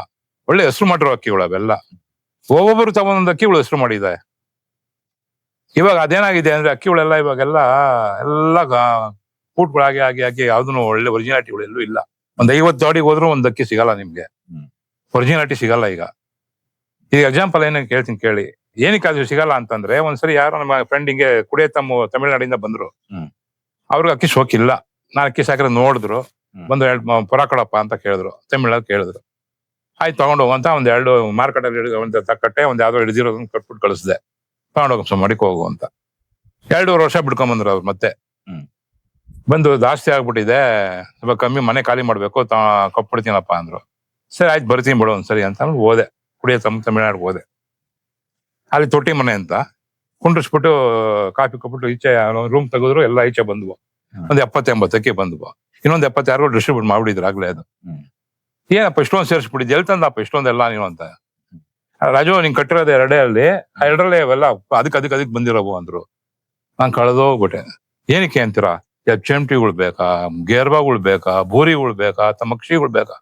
Speaker 2: ಒಳ್ಳೆ ಹೆಸರು ಮಾಡಿರೋ ಅಕ್ಕಿಗಳು ಅವೆಲ್ಲ. ಒಬ್ಬೊಬ್ಬರು ತಗೊಂಡೊಂದು ಅಕ್ಕಿಗಳು ಹೆಸರು ಮಾಡಿದೆ. ಇವಾಗ ಅದೇನಾಗಿದೆ ಅಂದ್ರೆ ಅಕ್ಕಿಗಳೆಲ್ಲ ಇವಾಗೆಲ್ಲ ಕೂಟ್ಗಳಾಗಿ ಆಗಿ ಯಾವ್ದು ಒಳ್ಳೆ ಒರಿಜಿನಾಲಿಟಿಗಳು ಎಲ್ಲೂ ಇಲ್ಲ. ಒಂದ್ 50 ಜೋಡಿಗೆ ಹೋದ್ರು ಒಂದ್ ಅಕ್ಕಿ ಸಿಗಲ್ಲ ನಿಮ್ಗೆ, ಒರಿಜಿನಾಲಿಟಿ ಸಿಗಲ್ಲ. ಈಗ ಎಕ್ಸಾಂಪಲ್ ಏನ ಕೇಳ್ತೀನಿ ಕೇಳಿ. ಏನಕ್ಕೆ ಅದು ಸಿಗಲ್ಲ ಅಂತಂದ್ರೆ, ಒಂದ್ಸರಿ ಯಾರೋ ನಮ್ಮ ಫ್ರೆಂಡ್ ಹಿಂಗೆ ಕುಡಿಯ ತಮಿಳ್ನಾಡಿಂದ ಬಂದ್ರು, ಅವ್ರಿಗೆ ಅಕ್ಕಿ ಶೋಕ್ ಇಲ್ಲ. ನಾನು ಅಕ್ಕಿ ಸಾಕ್ರೆ ನೋಡಿದ್ರು, ಬಂದು ಪುರ ಕೊಡಪ್ಪ ಅಂತ ಕೇಳಿದ್ರು, ತಮಿಳಲ್ಲಿ ಕೇಳಿದ್ರು. ಆಯ್ತು ತಗೊಂಡೋಗಂತ ಒಂದ್ 2 ಮಾರ್ಕೆಟಲ್ಲಿ ಒಂದ್ ತಕ್ಕಟ್ಟೆ ಒಂದ್ ಯಾವ್ದೋ ಹಿಡಿದಿರೋದನ್ನ ಕಟ್ಬಿಟ್ಟು ಕಳಿಸ್ದೆ, ತಗೊಂಡೋಗ ಮಡಿಕ್ ಹೋಗು ಅಂತ. 2.5 ವರ್ಷ ಬಿಡ್ಕೊಂಬಂದ್ರು ಅವ್ರು. ಮತ್ತೆ ಬಂದು ಜಾಸ್ತಿ ಆಗ್ಬಿಟ್ಟಿದೆ, ಸ್ವಲ್ಪ ಕಮ್ಮಿ, ಮನೆ ಖಾಲಿ ಮಾಡ್ಬೇಕು, ಕೊಟ್ಬಿಡ್ತೀನಪ್ಪ ಅಂದ್ರು. ಸರಿ ಆಯ್ತು ಬರ್ತೀನಿ ಬಿಡು ಒಂದ್ಸರಿ ಅಂತ ಹೋದೆ. ಕುಡಿಯ ತಮಿಳ್ನಾಡಿಗೆ ಹೋದೆ. ಅಲ್ಲಿ ತೊಟ್ಟಿ ಮನೆ ಅಂತ ಕುಂಡ್ರಿಸ್ಬಿಟ್ಟು ಕಾಫಿ ಕೊಟ್ಬಿಟ್ಟು ಈಚೆ ರೂಮ್ ತೆಗೆದ್ರು, ಎಲ್ಲ ಈಚೆ ಬಂದ್ವು. ಒಂದ್ 70-80 ಅಕ್ಕಿ ಬಂದ್ವು. ಇನ್ನೊಂದ್ 70 ಡಿಸ್ಟ್ರಿಬ್ಯೂಟ್ ಮಾಡ್ಬಿಟ್ಟಿದ್ರು ಆಗ್ಲೇ. ಅದು ಏನಪ್ಪ ಇಷ್ಟೊಂದು ಸೇರಿಸ್ಬಿಟ್ಟಿದ್, ಎಲ್ ತಂದಪ್ಪ ಇಷ್ಟೊಂದೆಲ್ಲ ನೀನು ಅಂತ. ರಾಜು ನಿಂಗೆ ಕಟ್ಟಿರೋದು 2 ಅಲ್ಲಿ, ಆ 2ರಲ್ಲೇ ಅವೆಲ್ಲ ಅದಕ್ಕೆ ಬಂದಿರೋವು ಅಂದ್ರು. ನಾನ್ ಕಳೆದೋಗ್ಬಿಟ್ಟೆ. ಏನಕ್ಕೆ ಅಂತೀರಾ, ಚೆಮ್ಟಿಗಳು ಬೇಕಾ, ಗೇರ್ಬಾಗಳು ಬೇಕಾ, ಬೂರಿಗಳು ಬೇಕಾ, ತಮಕ್ಷಿಗಳು ಬೇಕಾ,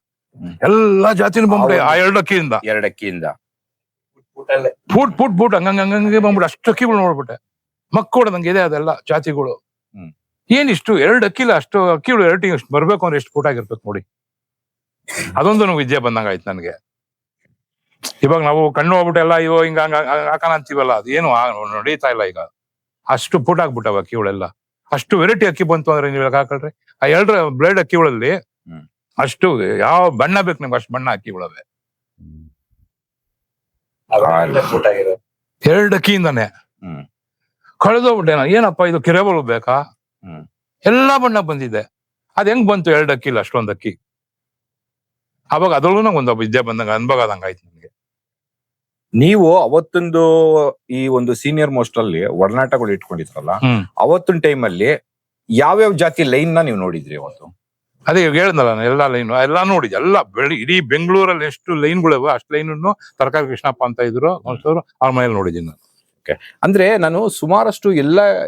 Speaker 2: ಎಲ್ಲಾ ಜಾತಿನೂ ಬಂದ್ಬಿಟ್ಟೆ ಆ 2 ಅಕ್ಕಿಯಿಂದ.
Speaker 1: 2 ಅಕ್ಕಿಯಿಂದ
Speaker 2: ಪುಟ್ ಹಂಗಂಗೆ ಬಂದ್ಬಿಟ್ಟು ಅಷ್ಟು ಅಕ್ಕಿಗಳು ನೋಡ್ಬಿಟ್ಟೆ. ಮಕ್ಕಳು ನಂಗೆ ಇದೆ ಅದೆಲ್ಲ ಜಾತಿಗಳು. ಏನಿಷ್ಟು 2 ಅಕ್ಕಿಲ್ಲ, ಅಷ್ಟು ಅಕ್ಕಿಗಳು 2 ಬರ್ಬೇಕು ಅಂದ್ರೆ ಎಷ್ಟು ಪುಟ್ ಆಗಿರ್ಬೇಕು ನೋಡಿ. ಅದೊಂದು ವಿದ್ಯೆ ಬಂದಂಗ ಆಯ್ತು ನನ್ಗೆ. ಇವಾಗ ನಾವು ಕಣ್ಣು ಹೋಗ್ಬಿಟ್ಟು ಎಲ್ಲ ಇವ ಹಿಂಗ ಹಾಕೋಣ ಅಂತೀವಲ್ಲ, ಅದೇನು ನಡೀತಾ ಇಲ್ಲ ಈಗ. ಅಷ್ಟು ಪುಟ್ ಆಗ್ಬಿಟ್ಟವ ಅಕ್ಕಿಗಳೆಲ್ಲ. ಅಷ್ಟು ವೆರೈಟಿ ಅಕ್ಕಿ ಬಂತು ಅಂದ್ರೆ ನೀವು ಹಾಕೊಳ್ರಿ. ಆ 2 ಬ್ಲೇಡ್ ಅಕ್ಕಿಗಳಲ್ಲಿ ಅಷ್ಟು ಯಾವ ಬಣ್ಣ ಬೇಕು ನಿಮ್ಗೆ ಅಷ್ಟು ಬಣ್ಣ ಅಕ್ಕಿಗಳವೆ. 2 ಅಕ್ಕಿಯಿಂದಾನೆ ಕಳೆದೋಗ್ಬಿಟ್ಟೆ ನಾನು. ಏನಪ್ಪಾ ಇದು ಕಿರೆಬಲ್ ಬೇಕಾ, ಎಲ್ಲಾ ಬಣ್ಣ ಬಂದಿದೆ. ಅದ್ ಹೆಂಗ್ ಬಂತು 2 ಅಕ್ಕಿಲ್ಲ ಅಷ್ಟೊಂದ್ ಅಕ್ಕಿ? ಅವಾಗ ಅದ್ರಲ್ಲೂ ಒಂದು ವಿದ್ಯೆ ಬಂದಂಗ ಅನ್ಭವ ಆದಂಗ ಆಯ್ತು ನನಗೆ.
Speaker 1: ನೀವು ಅವತ್ತೊಂದು ಈ ಒಂದು ಸೀನಿಯರ್ ಮೋಸ್ಟ್ ಅಲ್ಲಿ ಒಡನಾಟಗಳು ಇಟ್ಕೊಂಡಿದ್ರಲ್ಲ, ಅವತ್ತಿನ ಟೈಮ್ ಅಲ್ಲಿ ಯಾವ್ಯಾವ ಜಾತಿ ಲೈನ್ ನ ನೀವು ನೋಡಿದ್ರಿ ಅವತ್ತು?
Speaker 2: ಅದೇ ಇವಾಗ ಹೇಳಿದ್ನಲ್ಲ, ಎಲ್ಲಾ ಲೈನು ಎಲ್ಲಾ ನೋಡಿದ್ದೆ. ಎಲ್ಲ ಇಡೀ ಬೆಂಗಳೂರಲ್ಲಿ ಎಷ್ಟು ಲೈನ್ಗಳಿವೆ ಅಷ್ಟು ಲೈನು ತರಕಾರಿ ಕೃಷ್ಣಪ್ಪ ಅಂತ ಇದ್ರು ಅವ್ರ ಮನೇಲಿ ನೋಡಿದ್ದೀನಿ ನಾನು.
Speaker 1: ಅಂದ್ರೆ ನಾನು ಸುಮಾರಷ್ಟು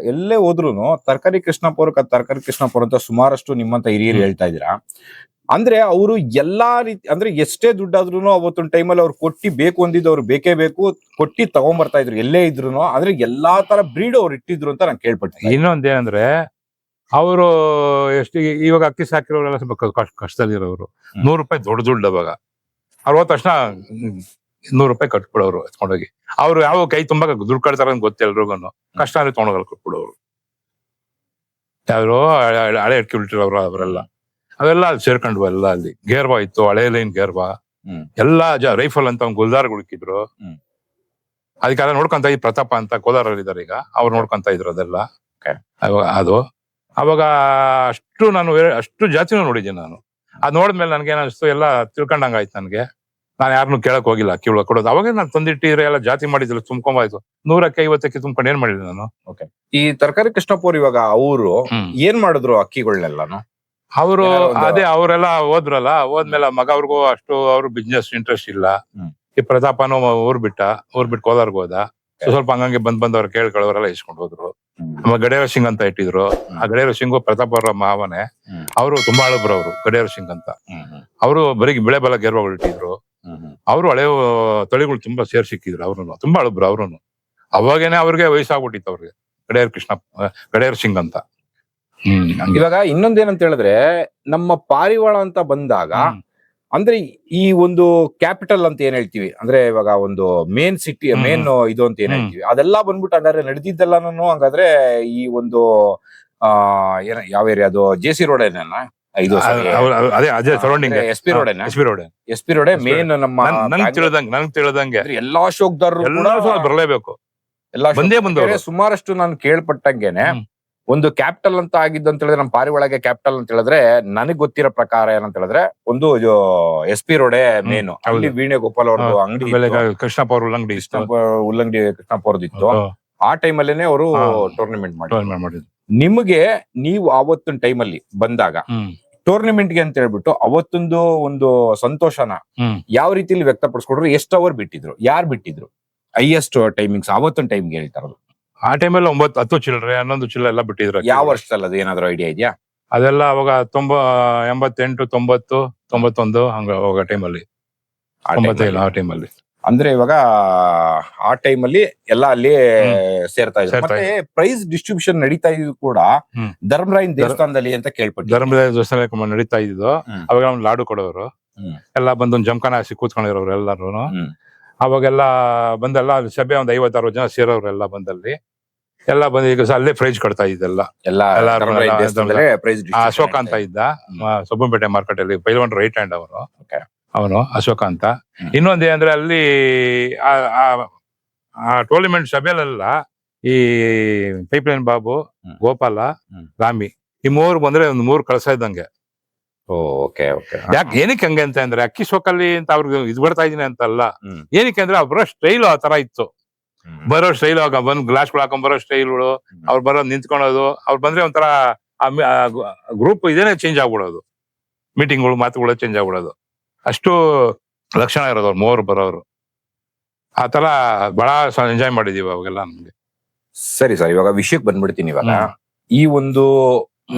Speaker 1: ಎಲ್ಲೇ ಹೋದ್ರು ತರಕಾರಿ ಕೃಷ್ಣಪ್ಪ ಅವ್ರ ಅಂತ ಸುಮಾರಷ್ಟು ನಿಮ್ಮಂತ ಹಿರಿಯರು ಹೇಳ್ತಾ ಇದ್ದೀರಾ. ಅಂದ್ರೆ ಅವರು ಎಲ್ಲಾ ರೀತಿ, ಅಂದ್ರೆ ಎಷ್ಟೇ ದುಡ್ಡಾದ್ರೂ ಅವತ್ತೊಂದು ಟೈಮಲ್ಲಿ ಅವ್ರು ಕೊಟ್ಟಿ ಬೇಕು ಅಂದಿದ್ದು ಅವ್ರು ಬೇಕೇ ಬೇಕು ಕೊಟ್ಟಿ ತಗೊಂಡ್ಬರ್ತಾ ಇದ್ರು ಎಲ್ಲೇ ಇದ್ರು. ಅಂದ್ರೆ ಎಲ್ಲಾ ತರ ಬ್ರೀಡ್ ಅವ್ರು ಇಟ್ಟಿದ್ರು ಅಂತ ನಾನು ಕೇಳ್ಪಟ್ಟೆ.
Speaker 2: ಇನ್ನೊಂದೇನಂದ್ರೆ ಅವರು ಎಷ್ಟು ಇವಾಗ ಅಕ್ಕಿ ಸಾಕಿರೋರೆಲ್ಲ ಸ್ವಲ್ಪ ಕಷ್ಟದಲ್ಲಿರೋರು. 100 ರೂಪಾಯಿ ದೊಡ್ಡ ದುಡ್ಡು. ಅವಾಗ ಅವ್ರು ಹೋದ ತಕ್ಷಣ 100 ರೂಪಾಯಿ ಕಟ್ಬಿಡೋರು ಎತ್ಕೊಂಡೋಗಿ. ಅವ್ರು ಯಾವ ಕೈ ತುಂಬಾ ದುಡ್ಡು ಕಟ್ತಾರ ಅಂತ ಗೊತ್ತ ಎಲ್ರಿಗೂ. ಕಷ್ಟ ಅಂದ್ರೆ ತೊಗೊಂಡೋಗಲ್ಲ ಕೊಟ್ಬಿಡೋರು. ಯಾರು ಹಳೆ ಅಕ್ಕಿ ಬಿಟ್ಟಿರೋರು ಅವರೆಲ್ಲ ಅವೆಲ್ಲ ಅಲ್ಲಿ ಸೇರ್ಕೊಂಡ್ವು. ಎಲ್ಲ ಅಲ್ಲಿ ಗೇರ್ವಾ ಇತ್ತು, ಹಳೆ ಲೈನ್ ಗೇರ್ವಾ ಎಲ್ಲಾ ರೈಫಲ್ ಅಂತ ಒಂದು ಗುಲ್ದಾರ್ ಹುಡುಕಿದ್ರು. ಅದಕ್ಕೆಲ್ಲ ನೋಡ್ಕೊಂತ ಈ ಪ್ರತಾಪ ಅಂತ ಕೋಲಾರಲ್ಲಿ ಇದಾರೆ ಈಗ, ಅವ್ರು ನೋಡ್ಕೊಂತ ಇದ್ರು ಅದೆಲ್ಲ. ಅದು ಅವಾಗ ಅಷ್ಟು ಜಾತಿನೂ ನೋಡಿದ್ದೀನಿ ನಾನು. ಅದ್ ನೋಡಿದ್ಮೇಲೆ ನನ್ಗೆ ಏನಿಸ್ತು, ಎಲ್ಲ ತಿಳ್ಕೊಂಡಂಗ ಆಯ್ತು ನನ್ಗೆ. ನಾನು ಯಾರನ್ನು ಕೇಳಕ್ ಹೋಗಿಲ್ಲ ಅಕ್ಕಿ ಕೊಡೋದು. ಅವಾಗ ನಾನು ತಂದಿಟ್ಟಿದ್ರೆ ಎಲ್ಲ ಜಾತಿ ಮಾಡಿದಿಲ್ಲ, ತುಂಬ್ಕೊಂಬಾಯ್ತು. 100ಕ್ಕೆ 50ಕ್ಕೆ ತುಂಬ್ಕೊಂಡು ಏನ್ ಮಾಡಿಲ್ಲ ನಾನು.
Speaker 1: ಈ ತರಕಾರಿ ಕೃಷ್ಣಪ್ಪ ಅವ್ರು ಇವಾಗ ಅವರು ಏನ್ ಮಾಡಿದ್ರು ಅಕ್ಕಿಗಳನ್ನೆಲ್ಲಾನು?
Speaker 2: ಅವರು ಅದೇ ಅವರೆಲ್ಲ ಹೋದ್ರಲ್ಲ, ಹೋದ್ಮೇಲೆ ಮಗ ಅವ್ರಿಗೂ ಅಷ್ಟು ಅವ್ರು ಬಿಸ್ನೆಸ್ ಇಂಟ್ರೆಸ್ಟ್ ಇಲ್ಲ. ಈ ಪ್ರತಾಪನು ಊರ್ ಬಿಟ್ಟು ಕೋಲಾರ್ಗೆ ಹೋದ. ಸ್ವಲ್ಪ ಹಂಗಂಗೆ ಬಂದವ್ರು ಕೇಳ್ಕೊಳ್ಳೋರೆಲ್ಲ ಇಸ್ಕೊಂಡು ಹೋದ್ರು. ಆಮೇಲೆ ಗಡೇರ ಸಿಂಗ್ ಅಂತ ಇಟ್ಟಿದ್ರು. ಆ ಗಡೇರ ಸಿಂಗು ಪ್ರತಾಪ್ ಅವರ ಮಾವನೆ. ಅವರು ತುಂಬಾ ಹಳಬ್ರು ಅವರು, ಗಡೇರ ಸಿಂಗ್ ಅಂತ. ಅವರು ಬರೀ ಬೆಳೆ ಬಲ ಗೆರ್ವಾಗ ಇಟ್ಟಿದ್ರು. ಅವರು ಹಳೆ ತಳಿಗಳು ತುಂಬಾ ಸೇರ್ ಸಿಕ್ಕಿದ್ರು. ಅವ್ರನ್ನು ತುಂಬಾ ಹಳಬ್ರು ಅವ್ರನ್ನು. ಅವಾಗೇನೆ ಅವ್ರಿಗೆ ವಯಸ್ಸಾಗ್ಬಿಟ್ಟಿತ್ತು ಅವ್ರಿಗೆ. ಗಡಿಯಾರ್ ಸಿಂಗ್ ಅಂತ. ಹಂಗೆ.
Speaker 1: ಇವಾಗ ಇನ್ನೊಂದೇನಂತ ಹೇಳಿದ್ರೆ ನಮ್ಮ ಪಾರಿವಾಳ ಅಂತ ಬಂದಾಗ ಅಂದ್ರೆ ಈ ಒಂದು ಕ್ಯಾಪಿಟಲ್ ಅಂತ ಏನ್ ಹೇಳ್ತೀವಿ, ಅಂದ್ರೆ ಇವಾಗ ಒಂದು ಮೇನ್ ಸಿಟಿ ಮೇನ್ ಇದು ಅಂತ ಏನ್ ಹೇಳ್ತೀವಿ, ಅದೆಲ್ಲ ಬಂದ್ಬಿಟ್ಟು ಹಂಗಾದ್ರೆ ನಡೆದಿದ್ದೆಲ್ಲಾನು ಹಂಗಾದ್ರೆ ಈ ಒಂದು ಏನ ಯಾವ ಏರಿಯಾ ಅದು ಜೆ.ಸಿ. ರೋಡ್ ಏನ ಇದು
Speaker 2: ಅದೇ surrounding
Speaker 1: S P road S P road main ನಮ್ಮ
Speaker 2: ನಂಗ್ ತಿಳಿದಂಗೆ
Speaker 1: ಎಲ್ಲಾ ಶೋಕ್ದಾರರು
Speaker 2: ಬರಲೇಬೇಕು.
Speaker 1: ಎಲ್ಲಾ
Speaker 2: ಬಂದೇ ಬಂದವರು.
Speaker 1: ಸುಮಾರಷ್ಟು ನಾನು ಕೇಳ್ಪಟ್ಟಂಗೆನೆ ಒಂದು ಕ್ಯಾಪಿಟಲ್ ಅಂತ ಆಗಿದ್ದು ಅಂತ ಹೇಳಿದ್ರೆ ನಮ್ಮ ಪಾರಿವಾಳಗೆ ಕ್ಯಾಪಿಟಲ್ ಅಂತ ಹೇಳಿದ್ರೆ ನನಗ್ ಗೊತ್ತಿರೋ ಪ್ರಕಾರ ಏನಂತ ಹೇಳಿದ್ರೆ ಒಂದು ಎಸ್ ಪಿ ರೋಡೇ ಮೇನು. ಅಲ್ಲಿ ವೀಣೆ ಗೋಪಾಲ್ ಅವ್ರದ್ದು ಅಂಗಡಿ,
Speaker 2: ಕೃಷ್ಣಪ್ಪ ಅವ್ರ ಉಲ್ಲಂಗಡಿ
Speaker 1: ಉಲ್ಲಂಗಡಿ ಕೃಷ್ಣಪ್ಪ ಅವ್ರದ್ದು ಆ ಟೈಮಲ್ಲೇನೆ ಅವರು ಟೂರ್ನಮೆಂಟ್
Speaker 2: ಮಾಡಿದ್ರು.
Speaker 1: ನಿಮಗೆ ನೀವು ಆವತ್ತಿನ ಟೈಮಲ್ಲಿ ಬಂದಾಗ ಟೂರ್ನಮೆಂಟ್ಗೆ ಅಂತ ಹೇಳ್ಬಿಟ್ಟು ಅವತ್ತೊಂದು ಒಂದು ಸಂತೋಷನ ಯಾವ ರೀತಿಯಲ್ಲಿ ವ್ಯಕ್ತಪಡಿಸ್ಕೊಡ್ರು? ಎಷ್ಟು ಅವರ್ ಬಿಟ್ಟಿದ್ರು? ಯಾರು ಬಿಟ್ಟಿದ್ರು? ಹೈಯೆಸ್ಟ್ ಟೈಮಿಂಗ್ಸ್ ಅವತ್ತಿನ ಟೈಮ್ಗೆ ಹೇಳ್ತಾರದು.
Speaker 2: ಆ ಟೈಮಲ್ಲಿ 9-10 ಚಿಲ್ಲರೆ 11 ಚಿಲ್ಲರೆ ಎಲ್ಲ ಬಿಟ್ಟಿದ್ರು.
Speaker 1: ಯಾವ ವರ್ಷದಲ್ಲಿ ಅದು ಏನಾದ್ರು ಐಡಿಯಾ ಇದೆಯಾ?
Speaker 2: ಅದೆಲ್ಲ ಅವಾಗ 88, 90, 91 ಹಂಗ ಅವಾಗ ಟೈಮಲ್ಲಿ 95 ಆ ಟೈಮಲ್ಲಿ.
Speaker 1: ಅಂದ್ರೆ ಇವಾಗ ಆ ಟೈಮಲ್ಲಿ ಎಲ್ಲ ಅಲ್ಲಿ ಸೇರ್ತಾ ಇದ್ರು. ಮತ್ತೆ ಪ್ರೈಸ್ ಡಿಸ್ಟ್ರಿಬ್ಯೂಷನ್ ನಡೀತಾ ಇದ್ದು ಕೂಡ ಧರ್ಮರಾಯನ್ ದೇವಸ್ಥಾನದಲ್ಲಿ ಅಂತ ಕೇಳ್ಪಟ್ಟು.
Speaker 2: ಧರ್ಮರಾಯ ದೇವಸ್ಥಾನ ನಡೀತಾ ಇದ್ದು. ಅವಾಗ ಒಂದು ಲಾಡು ಕೊಡೋರು ಎಲ್ಲ ಬಂದು ಒಂದು ಜಮಖಾನ ಹಾಸಿ ಕೂತ್ಕೊಂಡಿರೋರು ಎಲ್ಲಾರು. ಅವಾಗೆಲ್ಲ ಬಂದೆಲ್ಲ ಸಭೆ ಒಂದ್ 50-60 ಜನ ಸೇರೋರೆಲ್ಲ ಬಂದಲ್ಲಿ ಎಲ್ಲ ಬಂದು ಈಗ ಅಲ್ಲೇ ಪ್ರೈಸ್ ಕೊಡ್ತಾ ಇದ್ದೆಲ್ಲ. ಅಶೋಕ ಅಂತ ಇದ್ದ ಸೊಬ್ಬಂಪೇಟೆ ಮಾರ್ಕೆಟ್ ಅಲ್ಲಿ ಪೈಲ್ವಾನ್ ರೈಟ್ ಹ್ಯಾಂಡ್ ಅವನು ಅಶೋಕ ಅಂತ. ಇನ್ನೊಂದೇ ಅಂದ್ರೆ ಅಲ್ಲಿ ಆ ಟೂರ್ನಿಮೆಂಟ್ ಸಭೆಯಲ್ಲೆಲ್ಲ ಈ ಪೈಪ್ಲೈನ್ ಬಾಬು, ಗೋಪಾಲ, ರಾಮಿ ಈ 3 ಬಂದ್ರೆ ಒಂದು 3 ಕಳ್ಸ ಇದ್ದಂಗೆ. ಯಾಕೆ ಏನಕ್ಕೆ ಹಂಗೆ ಅಂತ ಅಂದ್ರೆ ಅಕ್ಕಿ ಶೋಕಲ್ಲಿ ಅಂತ ಅವ್ರಿಗೆ ಇದು ಬರ್ತಾ ಇದೀನಿ ಅಂತಲ್ಲ. ಏನಕ್ಕೆ ಅಂದ್ರೆ ಅವ್ರು ಬರೋ ಸ್ಟೈಲ್ ಆ ತರ ಇತ್ತು. ಬರೋ ಸ್ಟೈಲ್ ಆಗ ಬಂದ್ ಗ್ಲಾಸ್ಗಳು ಹಾಕೊಂಡ್ ಬರೋ ಸ್ಟೈಲ್ಗಳು, ಅವ್ರು ಬರೋದು ನಿಂತ್ಕೊಳೋದು, ಅವ್ರು ಬಂದ್ರೆ ಒಂಥರ ಗ್ರೂಪ್ ಇದೇನೆ ಚೇಂಜ್ ಆಗ್ಬಿಡೋದು. ಮೀಟಿಂಗ್ಗಳು ಮಾತುಗಳು ಚೇಂಜ್ ಆಗ್ಬಿಡೋದು. ಅಷ್ಟು ಲಕ್ಷಣ ಇರೋದು ಅವ್ರು 3 ಬರೋರು. ಆ ತರ ಬಹಳ ಎಂಜಾಯ್ ಮಾಡಿದೀವಿ ಅವಾಗೆಲ್ಲ ನಮ್ಗೆ.
Speaker 1: ಸರಿ ಸರ್, ಇವಾಗ ವಿಷಯಕ್ಕೆ ಬಂದ್ಬಿಡ್ತೀನಿ. ಇವಾಗ ಈ ಒಂದು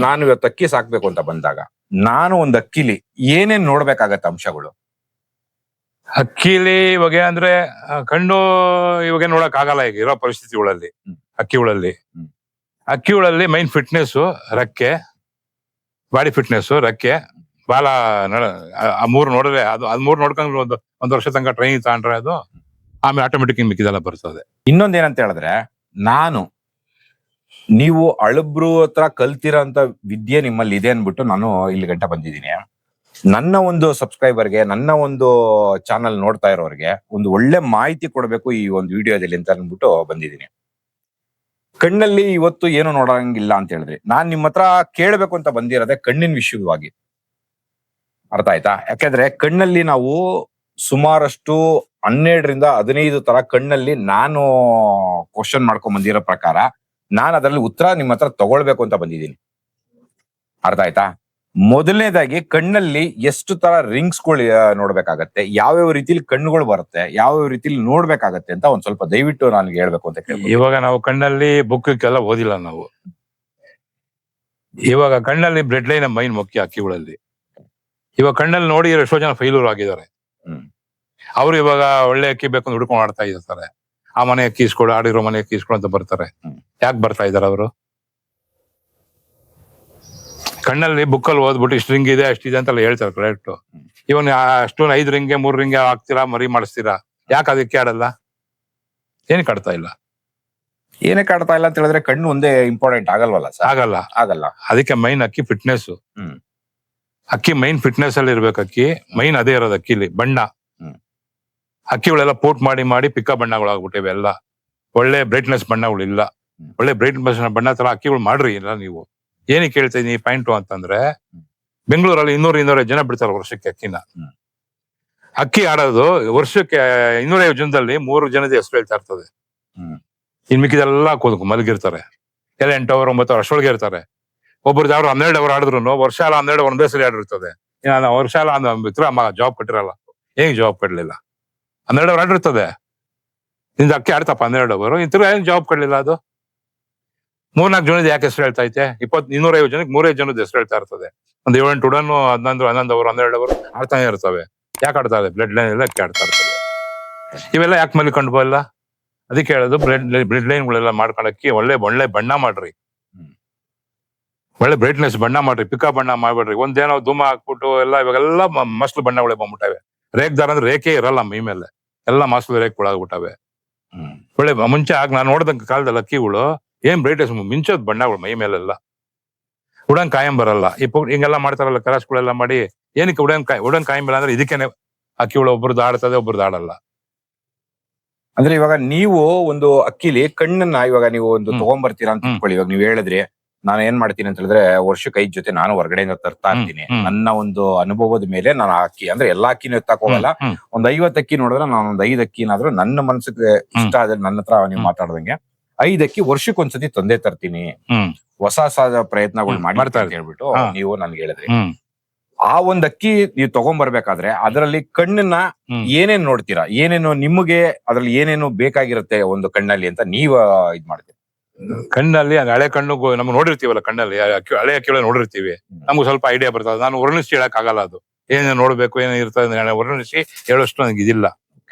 Speaker 1: ನಾನು ಇವತ್ತು ಅಕ್ಕಿ ಸಾಕ್ಬೇಕು ಅಂತ ಬಂದಾಗ ನಾನು ಒಂದು ಅಕ್ಕಿಲಿ ಏನೇನ್ ನೋಡ್ಬೇಕಾಗತ್ತೆ ಅಂಶಗಳು?
Speaker 2: ಅಕ್ಕಿಲಿ ಇವಾಗ ಅಂದ್ರೆ ಕಣ್ಣು ಇವಾಗ ನೋಡಕ್ ಆಗಲ್ಲ ಈಗ ಇರೋ ಪರಿಸ್ಥಿತಿಗಳಲ್ಲಿ. ಅಕ್ಕಿಗಳಲ್ಲಿ ಮೈನ್ ಫಿಟ್ನೆಸ್ ರೆಕ್ಕೆ, ಬಾಡಿ ಫಿಟ್ನೆಸ್ ರೆಕ್ಕೆ, ಬಾಲ ಆ 3 ನೋಡಿದ್ರೆ ಅದು 3 ನೋಡ್ಕೊಂಡು ಒಂದ್ ವರ್ಷ ತನಕ ಟ್ರೈನಿಂಗ್ ತಗೊಂಡ್ರೆ ಅದು ಆಮೇಲೆ ಆಟೋಮೆಟಿಕ್ ಮಿಕ್ಕಿದೆಲ್ಲ ಬರ್ತದೆ.
Speaker 1: ಇನ್ನೊಂದೇನಂತ ಹೇಳಿದ್ರೆ ನೀವು ಅಳಬ್ರು ಹತ್ರ ಕಲ್ತಿರೋಂತ ವಿದ್ಯೆ ನಿಮ್ಮಲ್ಲಿ ಇದೆ ಅನ್ಬಿಟ್ಟು ನಾನು ಇಲ್ಲಿ ಗಂಟ ಬಂದಿದ್ದೀನಿ. ನನ್ನ ಒಂದು ಸಬ್ಸ್ಕ್ರೈಬರ್ಗೆ, ನನ್ನ ಒಂದು ಚಾನಲ್ ನೋಡ್ತಾ ಇರೋರಿಗೆ ಒಂದು ಒಳ್ಳೆ ಮಾಹಿತಿ ಕೊಡಬೇಕು ಈ ಒಂದು ವಿಡಿಯೋದಲ್ಲಿ ಅಂತ ಅಂದ್ಬಿಟ್ಟು ಬಂದಿದ್ದೀನಿ. ಕಣ್ಣಲ್ಲಿ ಇವತ್ತು ಏನು ನೋಡಂಗಿಲ್ಲ ಅಂತ ಹೇಳಿದ್ರಿ. ನಾನ್ ನಿಮ್ಮ ಹತ್ರ ಕೇಳಬೇಕು ಅಂತ ಬಂದಿರೋದೆ ಕಣ್ಣಿನ ವಿಷಯವಾಗಿ. ಅರ್ಥ ಆಯ್ತಾ? ಯಾಕಂದ್ರೆ ಕಣ್ಣಲ್ಲಿ ನಾವು ಸುಮಾರಷ್ಟು 12ರಿಂದ 15 ತರ ಕಣ್ಣಲ್ಲಿ ನಾನು ಕ್ವಶನ್ ಮಾಡ್ಕೊಂಡ್ ಬಂದಿರೋ ಪ್ರಕಾರ ನಾನು ಅದರಲ್ಲಿ ಉತ್ತರ ನಿಮ್ಮ ಹತ್ರ ತಗೊಳ್ಬೇಕು ಅಂತ ಬಂದಿದ್ದೀನಿ. ಅರ್ಥ ಆಯ್ತಾ? ಮೊದಲನೇದಾಗಿ ಕಣ್ಣಲ್ಲಿ ಎಷ್ಟು ತರ ರಿಂಗ್ಸ್ಗಳು ನೋಡ್ಬೇಕಾಗತ್ತೆ, ಯಾವ್ಯಾವ ರೀತಿಲಿ ಕಣ್ಣುಗಳು ಬರುತ್ತೆ, ಯಾವ್ಯಾವ ರೀತಿಲಿ ನೋಡ್ಬೇಕಾಗತ್ತೆ ಅಂತ ಒಂದ್ ಸ್ವಲ್ಪ ದಯವಿಟ್ಟು ನನಗೆ ಹೇಳ್ಬೇಕು ಅಂತ ಕೇಳಿ.
Speaker 2: ಇವಾಗ ನಾವು ಕಣ್ಣಲ್ಲಿ ಬುಕ್ಕೆಲ್ಲ ಓದಿಲ್ಲ ನಾವು. ಇವಾಗ ಕಣ್ಣಲ್ಲಿ ಬ್ಲಡ್ ಲೈನ್ ಮೈನ್ ಮುಖ್ಯ ಅಕ್ಕಿಗಳಲ್ಲಿ. ಇವಾಗ ಕಣ್ಣಲ್ಲಿ ನೋಡಿ ಎಷ್ಟೋ ಜನ ಫೈಲೂರ್ ಆಗಿದ್ದಾರೆ. ಅವ್ರು ಇವಾಗ ಒಳ್ಳೆ ಅಕ್ಕಿ ಬೇಕು ಅಂತ ಹುಡ್ಕೊಂಡು ಆಡ್ತಾ ಇರ್ತಾರೆ. ಆ ಮನೆ ಅಕ್ಕಿ ಇಸ್ಕೊಡು, ಆಡಿರೋ ಮನೆ ಅಕ್ಕಿ ಇಸ್ಕೊಡು ಅಂತ ಬರ್ತಾರೆ. ಯಾಕೆ ಬರ್ತಾ ಇದಾರೆ ಅವರು? ಕಣ್ಣಲ್ಲಿ ಬುಕ್ಕಲ್ಲಿ ಓದ್ಬಿಟ್ಟು ಇಷ್ಟು ರಿಂಗ್ ಇದೆ ಅಷ್ಟಿದೆ ಅಂತೆಲ್ಲ ಹೇಳ್ತಾರೆ ಕರೆಕ್ಟ್. ಇವನ್ ಅಷ್ಟೊಂದು 5 ರಿಂಗೆ 3 ರಿಂಗೆ ಹಾಕ್ತೀರಾ, ಮರಿ ಮಾಡಿಸ್ತೀರಾ, ಯಾಕೆ ಅದಕ್ಕೆ ಆಡಲ್ಲ? ಏನಕ್ಕೆ ಆಡ್ತಾ ಇಲ್ಲ?
Speaker 1: ಏನಕ್ಕೆ ಆಡ್ತಾ ಇಲ್ಲ ಅಂತ ಹೇಳಿದ್ರೆ ಕಣ್ಣು ಒಂದೇ ಇಂಪಾರ್ಟೆಂಟ್ ಆಗಲ್ವಲ್ಲ ಸರ್? ಆಗಲ್ಲ.
Speaker 2: ಅದಕ್ಕೆ ಮೈನ್ ಅಕ್ಕಿ ಫಿಟ್ನೆಸ್. ಅಕ್ಕಿ ಮೈನ್ ಫಿಟ್ನೆಸ್ ಅಲ್ಲಿ ಇರ್ಬೇಕು. ಅಕ್ಕಿ ಮೈನ್ ಅದೇ ಇರೋದು ಅಕ್ಕಿಲಿ ಬಣ್ಣ. ಅಕ್ಕಿಗಳೆಲ್ಲ ಪೋಟ್ ಮಾಡಿ ಪಿಕ್ಕ ಬಣ್ಣಗಳಾಗ್ಬಿಟ್ಟಿವೆ ಎಲ್ಲ. ಒಳ್ಳೆ ಬ್ರೈಟ್ನೆಸ್ ಬಣ್ಣಗಳು ಇಲ್ಲ. ಒಳ್ಳೆ ಬ್ರೈಟ್ನೆಸ್ ಬಣ್ಣ ತರ ಅಕ್ಕಿಗಳು ಮಾಡ್ರಿ ಇಲ್ಲ ನೀವು. ಏನಕ್ಕೆ ಹೇಳ್ತಾ ಇದೀನಿ ಪಾಯಿಂಟು ಅಂತಂದ್ರೆ, ಬೆಂಗಳೂರಲ್ಲಿ 200-250 ಜನ ಬಿಡ್ತಾರೆ ವರ್ಷಕ್ಕೆ ಅಕ್ಕಿನ. ಅಕ್ಕಿ ಆಡೋದು ವರ್ಷಕ್ಕೆ 250 ಜನದಲ್ಲಿ 3 ಜನದ ಹೆಸರು ಹೇಳ್ತಾ ಇರ್ತದೆ. ಇನ್ ಮಿಕ್ಕಿದೆಲ್ಲ ಮಲಗಿರ್ತಾರೆ. ಎಲ್ಲ 8 ಅವರ್ 9 ಅವರ್ ಅಷ್ಟೊಳಗೆ ಇರ್ತಾರೆ. ಒಬ್ಬರು ಯಾರು 12 ಅವರ್ ಆಡಿದ್ರು ವರ್ಷ ಎಲ್ಲ 12 ಅವರ್ ಒಂದೇ ಸರಿ ಆಡಿರ್ತದೆ. ವರ್ಷ ಎಲ್ಲ ಮಿತ್ರ ಜಾಬ್ ಕಟ್ಟಿರಲ್ಲ. ಹೇಗೆ ಜಾಬ್ ಕಟ್ಲಿಲ್ಲ? 12 ಅವರ್ ಆಡಿರ್ತದೆ. ನಿಂದ ಅಕ್ಕಿ ಆಡ್ತಪ್ಪ 12 ಅವರ್, ತಿರ್ಗಾ ಏನ್ ಜಾಬ್ ಕೊಡ್ಲಿಲ್ಲ ಅದು. 4 ಜನದ ಯಾಕೆ ಹೆಸರು ಹೇಳ್ತಾ ಐತೆ 250 ಜನಕ್ಕೆ 3 ಜನದ ಹೆಸರು ಹೇಳ್ತಾ ಇರ್ತದೆ. ಒಂದು 7-8 ಉಡನ್ನು 11 ಅವರು 12 ಅವರು ಆಡ್ತಾನೆ ಇರ್ತವೆ. ಯಾಕೆ ಆಡ್ತಾ ಇದೆ? ಬ್ಲಡ್ ಲೈನ್ ಎಲ್ಲ ಆಡ್ತಾ ಇರ್ತವೆ. ಇವೆಲ್ಲ ಯಾಕೆ ಮೇಲೆ ಕಂಡು ಬರಲ್ಲ? ಅದಕ್ಕೆ ಹೇಳೋದು ಬ್ಲಡ್ ಲೈನ್ಗಳೆಲ್ಲ ಮಾಡ್ಕೊಳಕ್ಕೆ ಒಳ್ಳೆ ಬಣ್ಣ ಮಾಡ್ರಿ, ಒಳ್ಳೆ ಬ್ರೈಟ್ನೆಸ್ ಬಣ್ಣ ಮಾಡ್ರಿ, ಪಿಕಾ ಬಣ್ಣ ಮಾಡ್ಬೇಡ್ರಿ. ಒಂದೇನೋ ಧೂಮ ಹಾಕ್ಬಿಟ್ಟು ಎಲ್ಲ ಇವಾಗೆಲ್ಲ ಮಸ್ಲು ಬಣ್ಣಗಳೇ ಬಂದ್ಬಿಟ್ಟವೆ. ರೇಖದಾರ ಅಂದ್ರೆ ರೇಖೆ ಇರಲ್ಲ ಮೈ ಮೇಲೆ, ಎಲ್ಲ ಮಸ್ಲು ರೇಖೆಗಳಾಗ್ಬಿಟ್ಟವೆ. ಒಳ್ಳೆ ಮುಂಚೆ ನಾನು ನೋಡಿದಂಗ ಕಾಲದಲ್ಲಿ ಅಕ್ಕಿಗಳು ಏನ್ ಬ್ರೈಟ್ನೆಸ್ ಮಿಂಚೋದ್ ಬಣ್ಣಗಳು ಮೈ ಮೇಲೆಲ್ಲ. ಉಡನ್ ಕಾಯಂ ಬರಲ್ಲ. ಹಿಂಗೆಲ್ಲ ಮಾಡ್ತಾರಲ್ಲ ಕರಾಸ್ಗಳೆಲ್ಲ ಮಾಡಿ, ಏನಕ್ಕೆ ಉಡನ್ ಕಾಯಂ ಬರಲ್ಲ ಅಂದ್ರೆ ಇದಕ್ಕೇನೆ. ಅಕ್ಕಿಗಳು ಒಬ್ರದ್ದು ಆಡ್ತದೆ, ಒಬ್ರದ್ದು ಆಡಲ್ಲ.
Speaker 1: ಅಂದ್ರೆ ಇವಾಗ ನೀವು ಒಂದು ಅಕ್ಕಿಲಿ ಕಣ್ಣನ್ನ ಇವಾಗ ನೀವು ಒಂದು ತಗೊಂಡ್ಬರ್ತೀರಾ ಅಂತ ಇಟ್ಕೊಳ್ಳಿ. ಇವಾಗ ನೀವು ಹೇಳಿದ್ರಿ, ನಾನು ಏನ್ ಮಾಡ್ತೀನಿ ಅಂತ ಹೇಳಿದ್ರೆ ವರ್ಷಕ್ಕೆ 5 ಜೊತೆ ನಾನು ಹೊರಗಡೆಯಿಂದ ತರ್ತಾ ಇರ್ತೀನಿ. ನನ್ನ ಒಂದು ಅನುಭವದ ಮೇಲೆ ನಾನು ಅಕ್ಕಿ ಅಂದ್ರೆ ಎಲ್ಲಾ ಅಕ್ಕಿನೂ ಎತ್ತಾಕ್ ಹೋಗಲ್ಲ. ಒಂದ್ 50 ಅಕ್ಕಿ ನೋಡಿದ್ರೆ ನಾನು ಒಂದ್ 5 ಅಕ್ಕಿನಾದ್ರೂ ನನ್ನ ಮನ್ಸಿಗೆ ಇಷ್ಟ ಆದ್ರೆ ನನ್ನ ಹತ್ರ ನೀವು ಮಾತಾಡ್ದಂಗೆ 5 ಅಕ್ಕಿ ವರ್ಷಕ್ಕೊಂದ್ಸತಿ ತಂದೆ ತರ್ತೀನಿ, ಹೊಸ ಪ್ರಯತ್ನಗಳು ಮಾಡಿ ಅಂತ ಹೇಳ್ಬಿಟ್ಟು ನೀವು ನನ್ಗೆ ಹೇಳಿದ್ರಿ. ಆ ಒಂದ್ ಅಕ್ಕಿ ನೀವು ತಗೊಂಡ್ಬರ್ಬೇಕಾದ್ರೆ ಅದರಲ್ಲಿ ಕಣ್ಣನ್ನ ಏನೇನ್ ನೋಡ್ತೀರಾ? ಏನೇನು ನಿಮಗೆ ಅದ್ರಲ್ಲಿ ಏನೇನು ಬೇಕಾಗಿರುತ್ತೆ ಒಂದು ಕಣ್ಣಲ್ಲಿ ಅಂತ ನೀವ್ ಇದ್ ಮಾಡ್ತೀರಾ?
Speaker 2: ಕಣ್ಣಲ್ಲಿ ಹಳೆ ಕಣ್ಣು ನಮ್ಗೆ ನೋಡಿರ್ತೀವಲ್ಲ, ಕಣ್ಣಲ್ಲಿ ಹಳೆ ಅಕ್ಕಿಗಳ ನೋಡಿರ್ತೀವಿ, ನಮ್ಗೆ ಸ್ವಲ್ಪ ಐಡಿಯಾ ಬರ್ತದೆ. ನಾನು ವರ್ಣಿಸಿ ಹೇಳಕ್ ಆಗಲ್ಲ, ಅದು ಏನೇನು ನೋಡ್ಬೇಕು ಏನೇನು ಇರ್ತದೆ ವರ್ಣಿಸಿ ಹೇಳೋಷ್ಟು ನನಗೆ ಇದಿಲ್ಲ.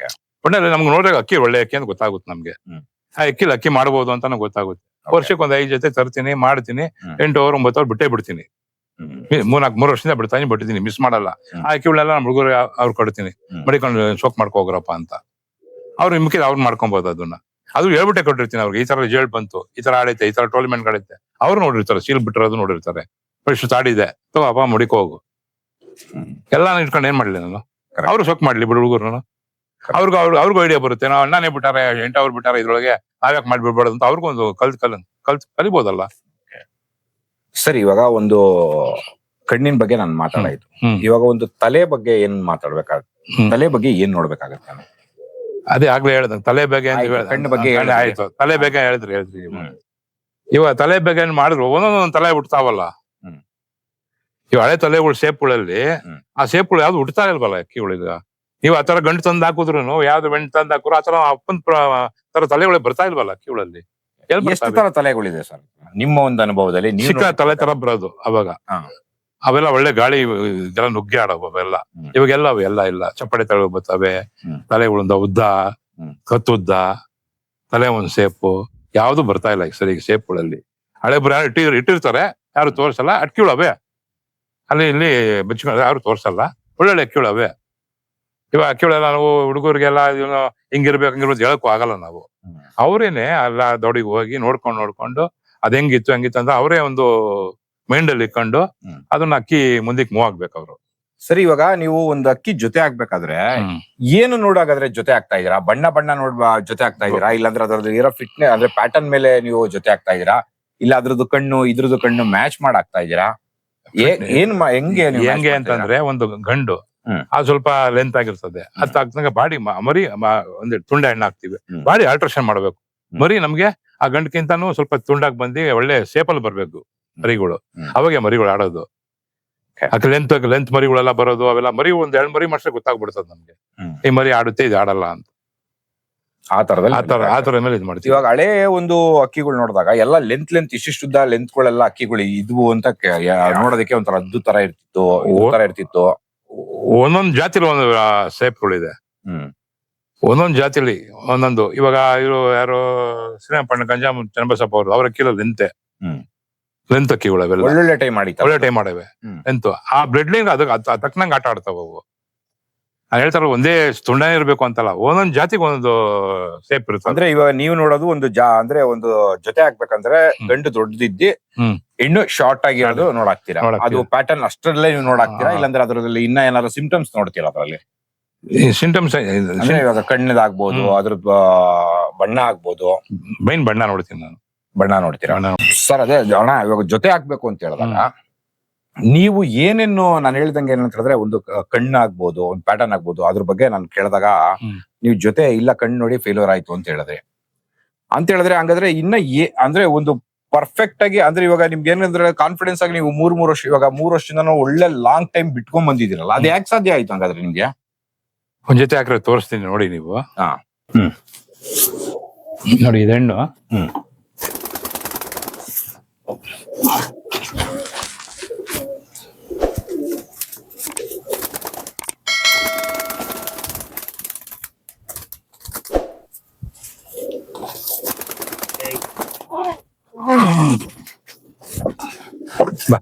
Speaker 2: ಒಳ್ಳೆ ನಮ್ಗೆ ನೋಡ್ರೆ ಅಕ್ಕಿ ಒಳ್ಳೆ ಅಕ್ಕಿ ಅಂತ ಗೊತ್ತಾಗುತ್ತೆ ನಮ್ಗೆ. ಆ ಅಕ್ಕಿಲಿ ಅಕ್ಕಿ ಮಾಡ್ಬೋದು ಅಂತ ನಂಗೆ ಗೊತ್ತಾಗುತ್ತೆ. ವರ್ಷಕ್ಕೆ ಒಂದ್ 5 ಜೊತೆ ತರ್ತೀನಿ, ಮಾಡ್ತೀನಿ, 8 ಅವರ್ 9 ಅವರ್ ಬಿಟ್ಟೇ ಬಿಡ್ತೀನಿ. 3 ವರ್ಷದಿಂದ ಬಿಟ್ಟಿದ್ದೀನಿ, ಮಿಸ್ ಮಾಡಲ್ಲ. ಆ ಅಕ್ಕಿಗಳನ್ನೆಲ್ಲ ನಮ್ಮ ಹುಡುಗರು ಅವ್ರು ಕೊಡ್ತೀನಿ, ಮಡಿಕೊಂಡು ಸೋಕ್ ಮಾಡ್ಕೊ ಹೋಗ್ರಪ್ಪ ಅಂತ. ಅವ್ರು ಮಿಕ್ಕಿದ ಅವ್ರು ಮಾಡ್ಕೊಬೋದು ಅದನ್ನ. ಅದು ಹೇಳ್ಬಿಟ್ಟೆ ಕೊಟ್ಟಿರ್ತೀನಿ ಅವ್ರಿಗೆ, ಈ ತರ ರಿಸಲ್ಟ್ ಬಂತು, ಈ ತರ ಆಡೈತೆ, ಈ ತರ ಟೋರ್ನಮೆಂಟ್ ಆಡೈತೆ. ಅವ್ರು ನೋಡಿರ್ತಾರೆ, ಸೀಲ್ ಬಿಟ್ಟಿರೋದು ನೋಡಿರ್ತಾರೆ. ಇಷ್ಟು ಆಡಿದೆ ತಗೋಪ್ಪ ಮುಡಿಕೋ ಹೋಗು. ಎಲ್ಲ ಇಟ್ಕೊಂಡು ಏನ್ ಮಾಡ್ಲಿ ನಾನು? ಅವ್ರು ಸೊಕ್ ಮಾಡ್ಲಿ ಬಿಡು ಹುಡುಗರು. ಅವ್ರಿಗೂ ಐಡಿಯಾ ಬರುತ್ತೆ. ನಾವು ಅಣ್ಣನೇ ಬಿಟ್ಟಾರೆ 8 ಅವರ್ ಬಿಟ್ಟಾರೆ, ಇದ್ರೊಳಗೆ ನಾವ್ಯಾಕೆ ಮಾಡ್ಬಿಡ್ಬಾರ್ದು ಅಂತ ಅವ್ರಿಗೊಂದು ಕಲಿಬೋದಲ್ಲ.
Speaker 1: ಸರಿ, ಇವಾಗ ಒಂದು ಕಣ್ಣಿನ ಬಗ್ಗೆ ನಾನು ಮಾತಾಡಾಯ್ತು. ಇವಾಗ ಒಂದು ತಲೆ ಬಗ್ಗೆ ಏನ್ ಮಾತಾಡ್ಬೇಕಾಗುತ್ತೆ? ತಲೆ ಬಗ್ಗೆ ಏನ್ ನೋಡ್ಬೇಕಾಗತ್ತೆ?
Speaker 2: ಅದೇ ಆಗ್ಲೇ ಹೇಳ್ದಂಗ ತಲೆ ಬಗ್ಗೆ
Speaker 1: ಕಣ್ಣು ಬಗ್ಗೆ
Speaker 2: ಆಯ್ತು. ತಲೆ ಬಗ್ಗೆ ಹೇಳಿದ್ರಿ ಇವಾಗ ತಲೆ ಬಗ್ಗೆ ಮಾಡಿದ್ರು ಒಂದೊಂದೊಂದ್ ತಲೆ ಹುಟ್ತಾವಲ್ಲ. ಇವ್ ಹಳೆ ತಲೆಗಳು ಶೇಪ್ಗಳಲ್ಲಿ ಆ ಶೇಪ್ಗಳು ಯಾವ್ದು ಹುಟ್ತಾ ಇಲ್ವಲ್ಲ ಅಕ್ಕಿಗಳಿಗ. ನೀವು ಆತರ ಗಂಟು ತಂದ್ ಹಾಕುದ್ರು, ಯಾವ್ದು ಬೆಂಟು ತಂದ್ ಹಾಕುದ್ರು ಆತರ ಅಪ್ಪನ್ ತರ ತಲೆಗಳು ಬರ್ತಾ ಇಲ್ವಲ್ಲ ಅಕ್ಕಿಗಳಲ್ಲಿ.
Speaker 1: ಎಷ್ಟು ತರ ತಲೆಗಳಿದೆ ಸರ್ ನಿಮ್ಮ ಒಂದು ಅನುಭವದಲ್ಲಿ?
Speaker 2: ಚಿಕ್ಕ ತಲೆ ತರ ಬರೋದು ಅವಾಗ. ಅವೆಲ್ಲ ಒಳ್ಳೆ ಗಾಳಿ ಇದೆಲ್ಲ ನುಗ್ಗಿ ಆಡೋವು ಅವೆಲ್ಲ. ಇವಾಗೆಲ್ಲ ಅವೆಲ್ಲ ಇಲ್ಲ, ಚಪ್ಪಡೆ ತಲೆ ಬರ್ತವೆ. ತಲೆಗಳಿಂದ ಉದ್ದ, ಕತ್ತುದ್ದ, ತಲೆ ಒಂದ್ ಶೇಪು ಯಾವ್ದು ಬರ್ತಾ ಇಲ್ಲ ಸರಿ ಶೇಪ್ಗಳಲ್ಲಿ. ಹಳೆ ಬರ ಇಟ್ಟಿರ್ತಾರೆ, ಯಾರು ತೋರ್ಸಲ್ಲ. ಅಕ್ಕಿಗಳವೆ ಅಲ್ಲಿ ಇಲ್ಲಿ ಬಚ್ಚಿಕೊಂಡು ಯಾರು ತೋರ್ಸಲ್ಲ. ಒಳ್ಳೊಳ್ಳೆ ಅಕ್ಕಿಗಳವೆ. ಇವಾಗ ಅಕ್ಕಿಗಳೆಲ್ಲ ನಾವು ಹುಡುಗರಿಗೆಲ್ಲ ಹಿಂಗಿರ್ಬೇಕು ಹೇಳಕ್ಕೂ ಆಗಲ್ಲ ನಾವು. ಅವ್ರೇನೆ ಎಲ್ಲ ದೊಡ್ಡಿಗೆ ಹೋಗಿ ನೋಡ್ಕೊಂಡು ಅದ್ ಹೆಂಗಿತ್ತು ಅಂತ ಅವರೇ ಒಂದು ಮೈಂಡ್ ಅಲ್ಲಿ ಇಟ್ಕೊಂಡು ಅದನ್ನ ಅಕ್ಕಿ ಮುಂದಕ್ಕೆ ಮೂವ್ ಆಗ್ಬೇಕು ಅವರು.
Speaker 1: ಸರಿ, ಇವಾಗ ನೀವು ಒಂದು ಅಕ್ಕಿ ಜೊತೆ ಆಗ್ಬೇಕಾದ್ರೆ ಏನು ನೋಡಾಗಾದ್ರೆ ಜೊತೆ ಆಗ್ತಾ ಇದೀರಾ? ಬಣ್ಣ ನೋಡ್ ಜೊತೆ ಆಗ್ತಾ ಇದೀರಾ? ಇಲ್ಲಾಂದ್ರೆ ಅದ್ರದ್ದು ಇರೋ ಫಿಟ್ನೆಸ್ ಅಂದ್ರೆ ಪ್ಯಾಟರ್ನ್ ಮೇಲೆ ನೀವು ಜೊತೆ ಆಗ್ತಾ ಇದೀರಾ? ಇಲ್ಲ ಅದ್ರದ್ದು ಕಣ್ಣು ಇದ್ರದ್ದು ಕಣ್ಣು ಮ್ಯಾಚ್ ಮಾಡಾಕ್ತಾ ಇದೀರಾ?
Speaker 2: ಹೆಂಗೆ ಅಂತಂದ್ರೆ ಒಂದು ಗಂಡು ಅದು ಸ್ವಲ್ಪ ಲೆಂತ್ ಆಗಿರ್ತದೆ, ಅದ್ ತಕ್ಕಂಗ ಬಾಡಿ ಮರಿ ಒಂದ್ ತುಂಡ ಎಣ್ಣೆ ಹಾಕ್ತಿವಿ. ಬಾಡಿ ಆಲ್ಟ್ರೇಷನ್ ಮಾಡ್ಬೇಕು. ಮರಿ ನಮ್ಗೆ ಆ ಗಂಡಕ್ಕಿಂತಾನು ಸ್ವಲ್ಪ ತುಂಡಾಗಿ ಬಂದು ಒಳ್ಳೆ ಶೇಪಲ್ಲಿ ಬರ್ಬೇಕು ಮರಿಗಳು. ಅವಾಗ ಮರಿಗಳು ಆಡೋದು. ಲೆಂತ್ ಮರಿಗಳೆಲ್ಲ ಬರೋದು ಅವೆಲ್ಲ ಮರಿ ಒಂದ್ 2 ಮರಿ ಮಾಡ್ಸಕ್ ಗೊತ್ತಾಗ್ಬಿಡ್ತದೆ ನಮ್ಗೆ, ಈ ಮರಿ ಆಡುತ್ತೆ ಇದು ಆಡಲ್ಲ ಅಂತ.
Speaker 1: ಆ
Speaker 2: ತರ ಮೇಲೆ ಇದ್ ಮಾಡ್ತೀವಿ.
Speaker 1: ಇವಾಗ ಹಳೆ ಒಂದು ಅಕ್ಕಿಗಳು ನೋಡಿದಾಗ ಎಲ್ಲ ಲೆಂತ್ ಇಷ್ಟಿಷ್ಟುದ್ದ ಲೆಂತ್ಗಳೆಲ್ಲ ಅಕ್ಕಿಗಳು ಇದ್ವು ಅಂತ ನೋಡೋದಕ್ಕೆ ಒಂಥರ ಅದ್ದು ತರ ಇರ್ತಿತ್ತು.
Speaker 2: ಒಂದೊಂದ್ ಜಾತಿಲಿ ಒಂದು ಶೇಪ್ಗಳಿದೆ. ಒಂದೊಂದ್ ಜಾತಿಲಿ ಒಂದೊಂದು. ಇವಾಗ ಇವರು ಯಾರು ಶ್ರೀರಂಗಪಟ್ಟಣ ಗಂಜಾಮ ಚನ್ನಬಸಪ್ಪ ಅವರು, ಅವ್ರ ಅಕ್ಕಿಲ ಲೆಂತ್ ಅಕ್ಕಿಗಳು ಅವೆಲ್ಲ
Speaker 1: ಒಳ್ಳೆ ಟೈಮ್
Speaker 2: ಮಾಡವೆ ಲೆಂತ್. ಆ ಬ್ಲಡ್ ಲೈನ್ ಅದಕ್ಕೆ ತಕ್ಕನಂಗ್ ಆಟ ಆಡ್ತಾವ ಅವು. ನಾನು ಹೇಳ್ತಾರ ಒಂದೇ ತುಂಡನೇ ಇರ್ಬೇಕು ಅಂತಲ್ಲ, ಒಂದೊಂದ್ ಜಾತಿಗೆ ಒಂದೊಂದು ಶೇಪ್ ಇರುತ್ತೆ.
Speaker 1: ಅಂದ್ರೆ ಇವಾಗ ನೀವು ನೋಡೋದು ಒಂದು ಅಂದ್ರೆ ಒಂದು ಜೊತೆ ಹಾಕ್ಬೇಕಂದ್ರೆ ಗಂಡು ದೊಡ್ಡದಿದ್ದಿ ಹೆಣ್ಣು ಶಾರ್ಟ್ ಆಗಿರೋದು ನೋಡಾಕ್ತೀರಾ? ಅದು ಪ್ಯಾಟರ್ನ್ ಅಷ್ಟರಲ್ಲೇ ನೀವು ನೋಡಾಕ್ತೀರಾ? ಇಲ್ಲಾಂದ್ರೆ ಅದ್ರಲ್ಲಿ ಇನ್ನ ಏನಾದ್ರು ಸಿಂಪ್ಟಮ್ಸ್ ನೋಡ್ತೀರಾ? ಅದ್ರಲ್ಲಿ
Speaker 2: ಸಿಂಪ್ಟಮ್ಸ್
Speaker 1: ಇವಾಗ ಕಣ್ಣದಾಗ್ಬೋದು, ಅದ್ರದ್ದು ಬಣ್ಣ ಆಗ್ಬೋದು.
Speaker 2: ಮೈನ್ ಬಣ್ಣ ನೋಡ್ತೀನಿ ನಾನು.
Speaker 1: ಬಣ್ಣ ನೋಡ್ತೀರಾ ಸರ್? ಅದೇ ಅಣ್ಣ, ಇವಾಗ ಜೊತೆ ಹಾಕ್ಬೇಕು ಅಂತ ಹೇಳಿದಾಗ ನೀವು ಏನೇನು ನಾನು ಹೇಳ್ದಂಗೆ ಏನಂತ ಹೇಳಿದ್ರೆ ಒಂದು ಕಣ್ಣು ಆಗ್ಬೋದು, ಒಂದು ಪ್ಯಾಟರ್ನ್ ಆಗ್ಬೋದು, ಅದ್ರ ಬಗ್ಗೆ ನಾನು ಕೇಳಿದಾಗ ನೀವು ಜೊತೆ ಇಲ್ಲ ಕಣ್ಣು ನೋಡಿ ಫೇಲ್ಯೂರ್ ಆಯ್ತು ಅಂತ ಹೇಳಿದ್ರೆ ಹಂಗಾದ್ರೆ ಇನ್ನ ಅಂದ್ರೆ ಒಂದು ಪರ್ಫೆಕ್ಟ್ ಆಗಿ ಅಂದ್ರೆ ಇವಾಗ ನಿಮ್ಗೆ ಏನಂದ್ರೆ ಕಾನ್ಫಿಡೆನ್ಸ್ ಆಗಿ ನೀವು 3 ವರ್ಷ ಇವಾಗ 3 ವರ್ಷದಿಂದ ಒಳ್ಳೆ ಲಾಂಗ್ ಟೈಮ್ ಬಿಟ್ಕೊಂಡ್ ಬಂದಿದ್ದೀರಲ್ಲ, ಅದ್ ಯಾಕೆ ಸಾಧ್ಯ ಆಯ್ತು ಹಂಗಾದ್ರೆ ನಿಮ್ಗೆ?
Speaker 2: ಒಂದ್ ಜೊತೆ ಹಾಕ್ರೆ ತೋರಿಸ್ತೀನಿ ನೋಡಿ ನೀವು. ನೋಡಿ ಇದು ಹೆಣ್ಣು, ಬಾ.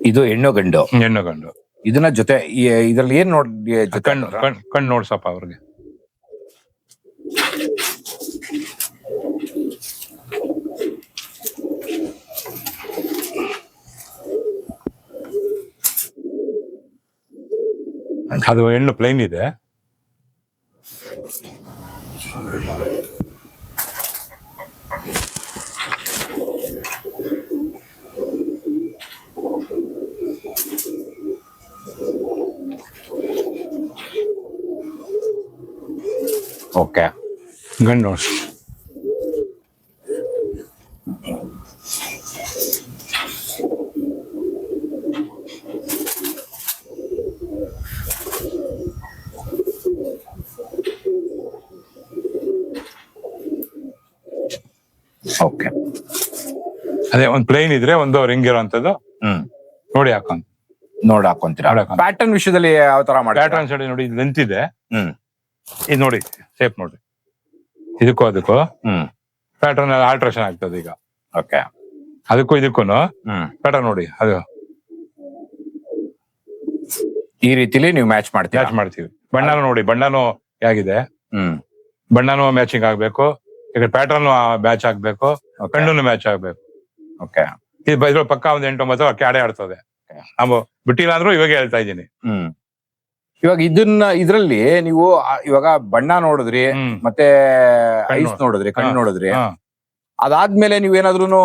Speaker 3: ಇದು ಹೆಣ್ಣು ಗಂಡು.
Speaker 2: ಹೆಣ್ಣು ಗಂಡು.
Speaker 3: ಇದನ್ನ ಜೊತೆ ಇದ್ರಲ್ಲಿ ಏನ್ ಜೊತೆ
Speaker 2: ಕಣ್ಣು ನೋಡ್ಸಪ್ಪ ಅವ್ರಿಗೆ. ಅದು ಹೆಣ್ಣು ಪ್ಲೈನ್ ಇದೆ.
Speaker 3: ಓಕೆ,
Speaker 2: ಗಂಡು ನೋಡ್ಸ್.
Speaker 3: ಓಕೆ,
Speaker 2: ಅದೇ ಒಂದ್ ಪ್ಲೇನ್ ಇದ್ರೆ ಒಂದು ರಿಂಗ್ ಇರೋಂಥದ್ದು ನೋಡಿ ಹಾಕೊಂತ
Speaker 3: ನೋಡಿ ಹಾಕೊಂತೀರಾ. ಪ್ಯಾಟರ್ನ್ ವಿಷಯದಲ್ಲಿ ಯಾವ ತರ ಮಾಡಿ?
Speaker 2: ಪ್ಯಾಟರ್ನ್ ಸೈಡ್ ನೋಡಿ, ಇದು ಲೆಂತ್ ಇದೆ.
Speaker 3: ಹ್ಮ್,
Speaker 2: ಇದು ನೋಡಿ ಶೇಪ್ ನೋಡಿ, ಇದಕ್ಕೂ ಅದಕ್ಕೂ ಪ್ಯಾಟರ್ನ್ ಆಲ್ಟ್ರೇಷನ್ ಆಗ್ತದೆ ಈಗ.
Speaker 3: ಓಕೆ,
Speaker 2: ಅದಕ್ಕೂ ಇದಕ್ಕೂ ಪ್ಯಾಟರ್ನ್ ನೋಡಿ, ಅದು
Speaker 3: ಈ ರೀತಿಲಿ ನೀವು ಮ್ಯಾಚ್
Speaker 2: ಮಾಡ್ತೀವಿ. ಬಣ್ಣನೂ ನೋಡಿ, ಬಣ್ಣನೂ ಹೇಗಿದೆ, ಬಣ್ಣನೂ ಮ್ಯಾಚಿಂಗ್ ಆಗ್ಬೇಕು, ಈಗ ಪ್ಯಾಟರ್ನ್ ಮ್ಯಾಚ್ ಆಗ್ಬೇಕು, ಕಣ್ಣು ಮ್ಯಾಚ್ ಆಗ್ಬೇಕು.
Speaker 3: ಓಕೆ,
Speaker 2: ಇದ್ರ ಪಕ್ಕ ಒಂದ್ 8-9 ಅಕ್ಕಿ ಆಡೇ ಆಡ್ತದೆ. ನಾವು ಬಿಟ್ಟಿಲ್ಲ ಅಂದ್ರೂ ಇವಾಗ ಹೇಳ್ತಾ ಇದ್ದೀನಿ.
Speaker 3: ಇವಾಗ ಇದ್ರಲ್ಲಿ ನೀವು ಇವಾಗ ಬಣ್ಣ ನೋಡಿದ್ರಿ, ಮತ್ತೆ ಐಸ್ ನೋಡಿದ್ರಿ, ಕಣ್ಣು ನೋಡಿದ್ರಿ. ಅದಾದ್ಮೇಲೆ ನೀವೇನಾದ್ರೂ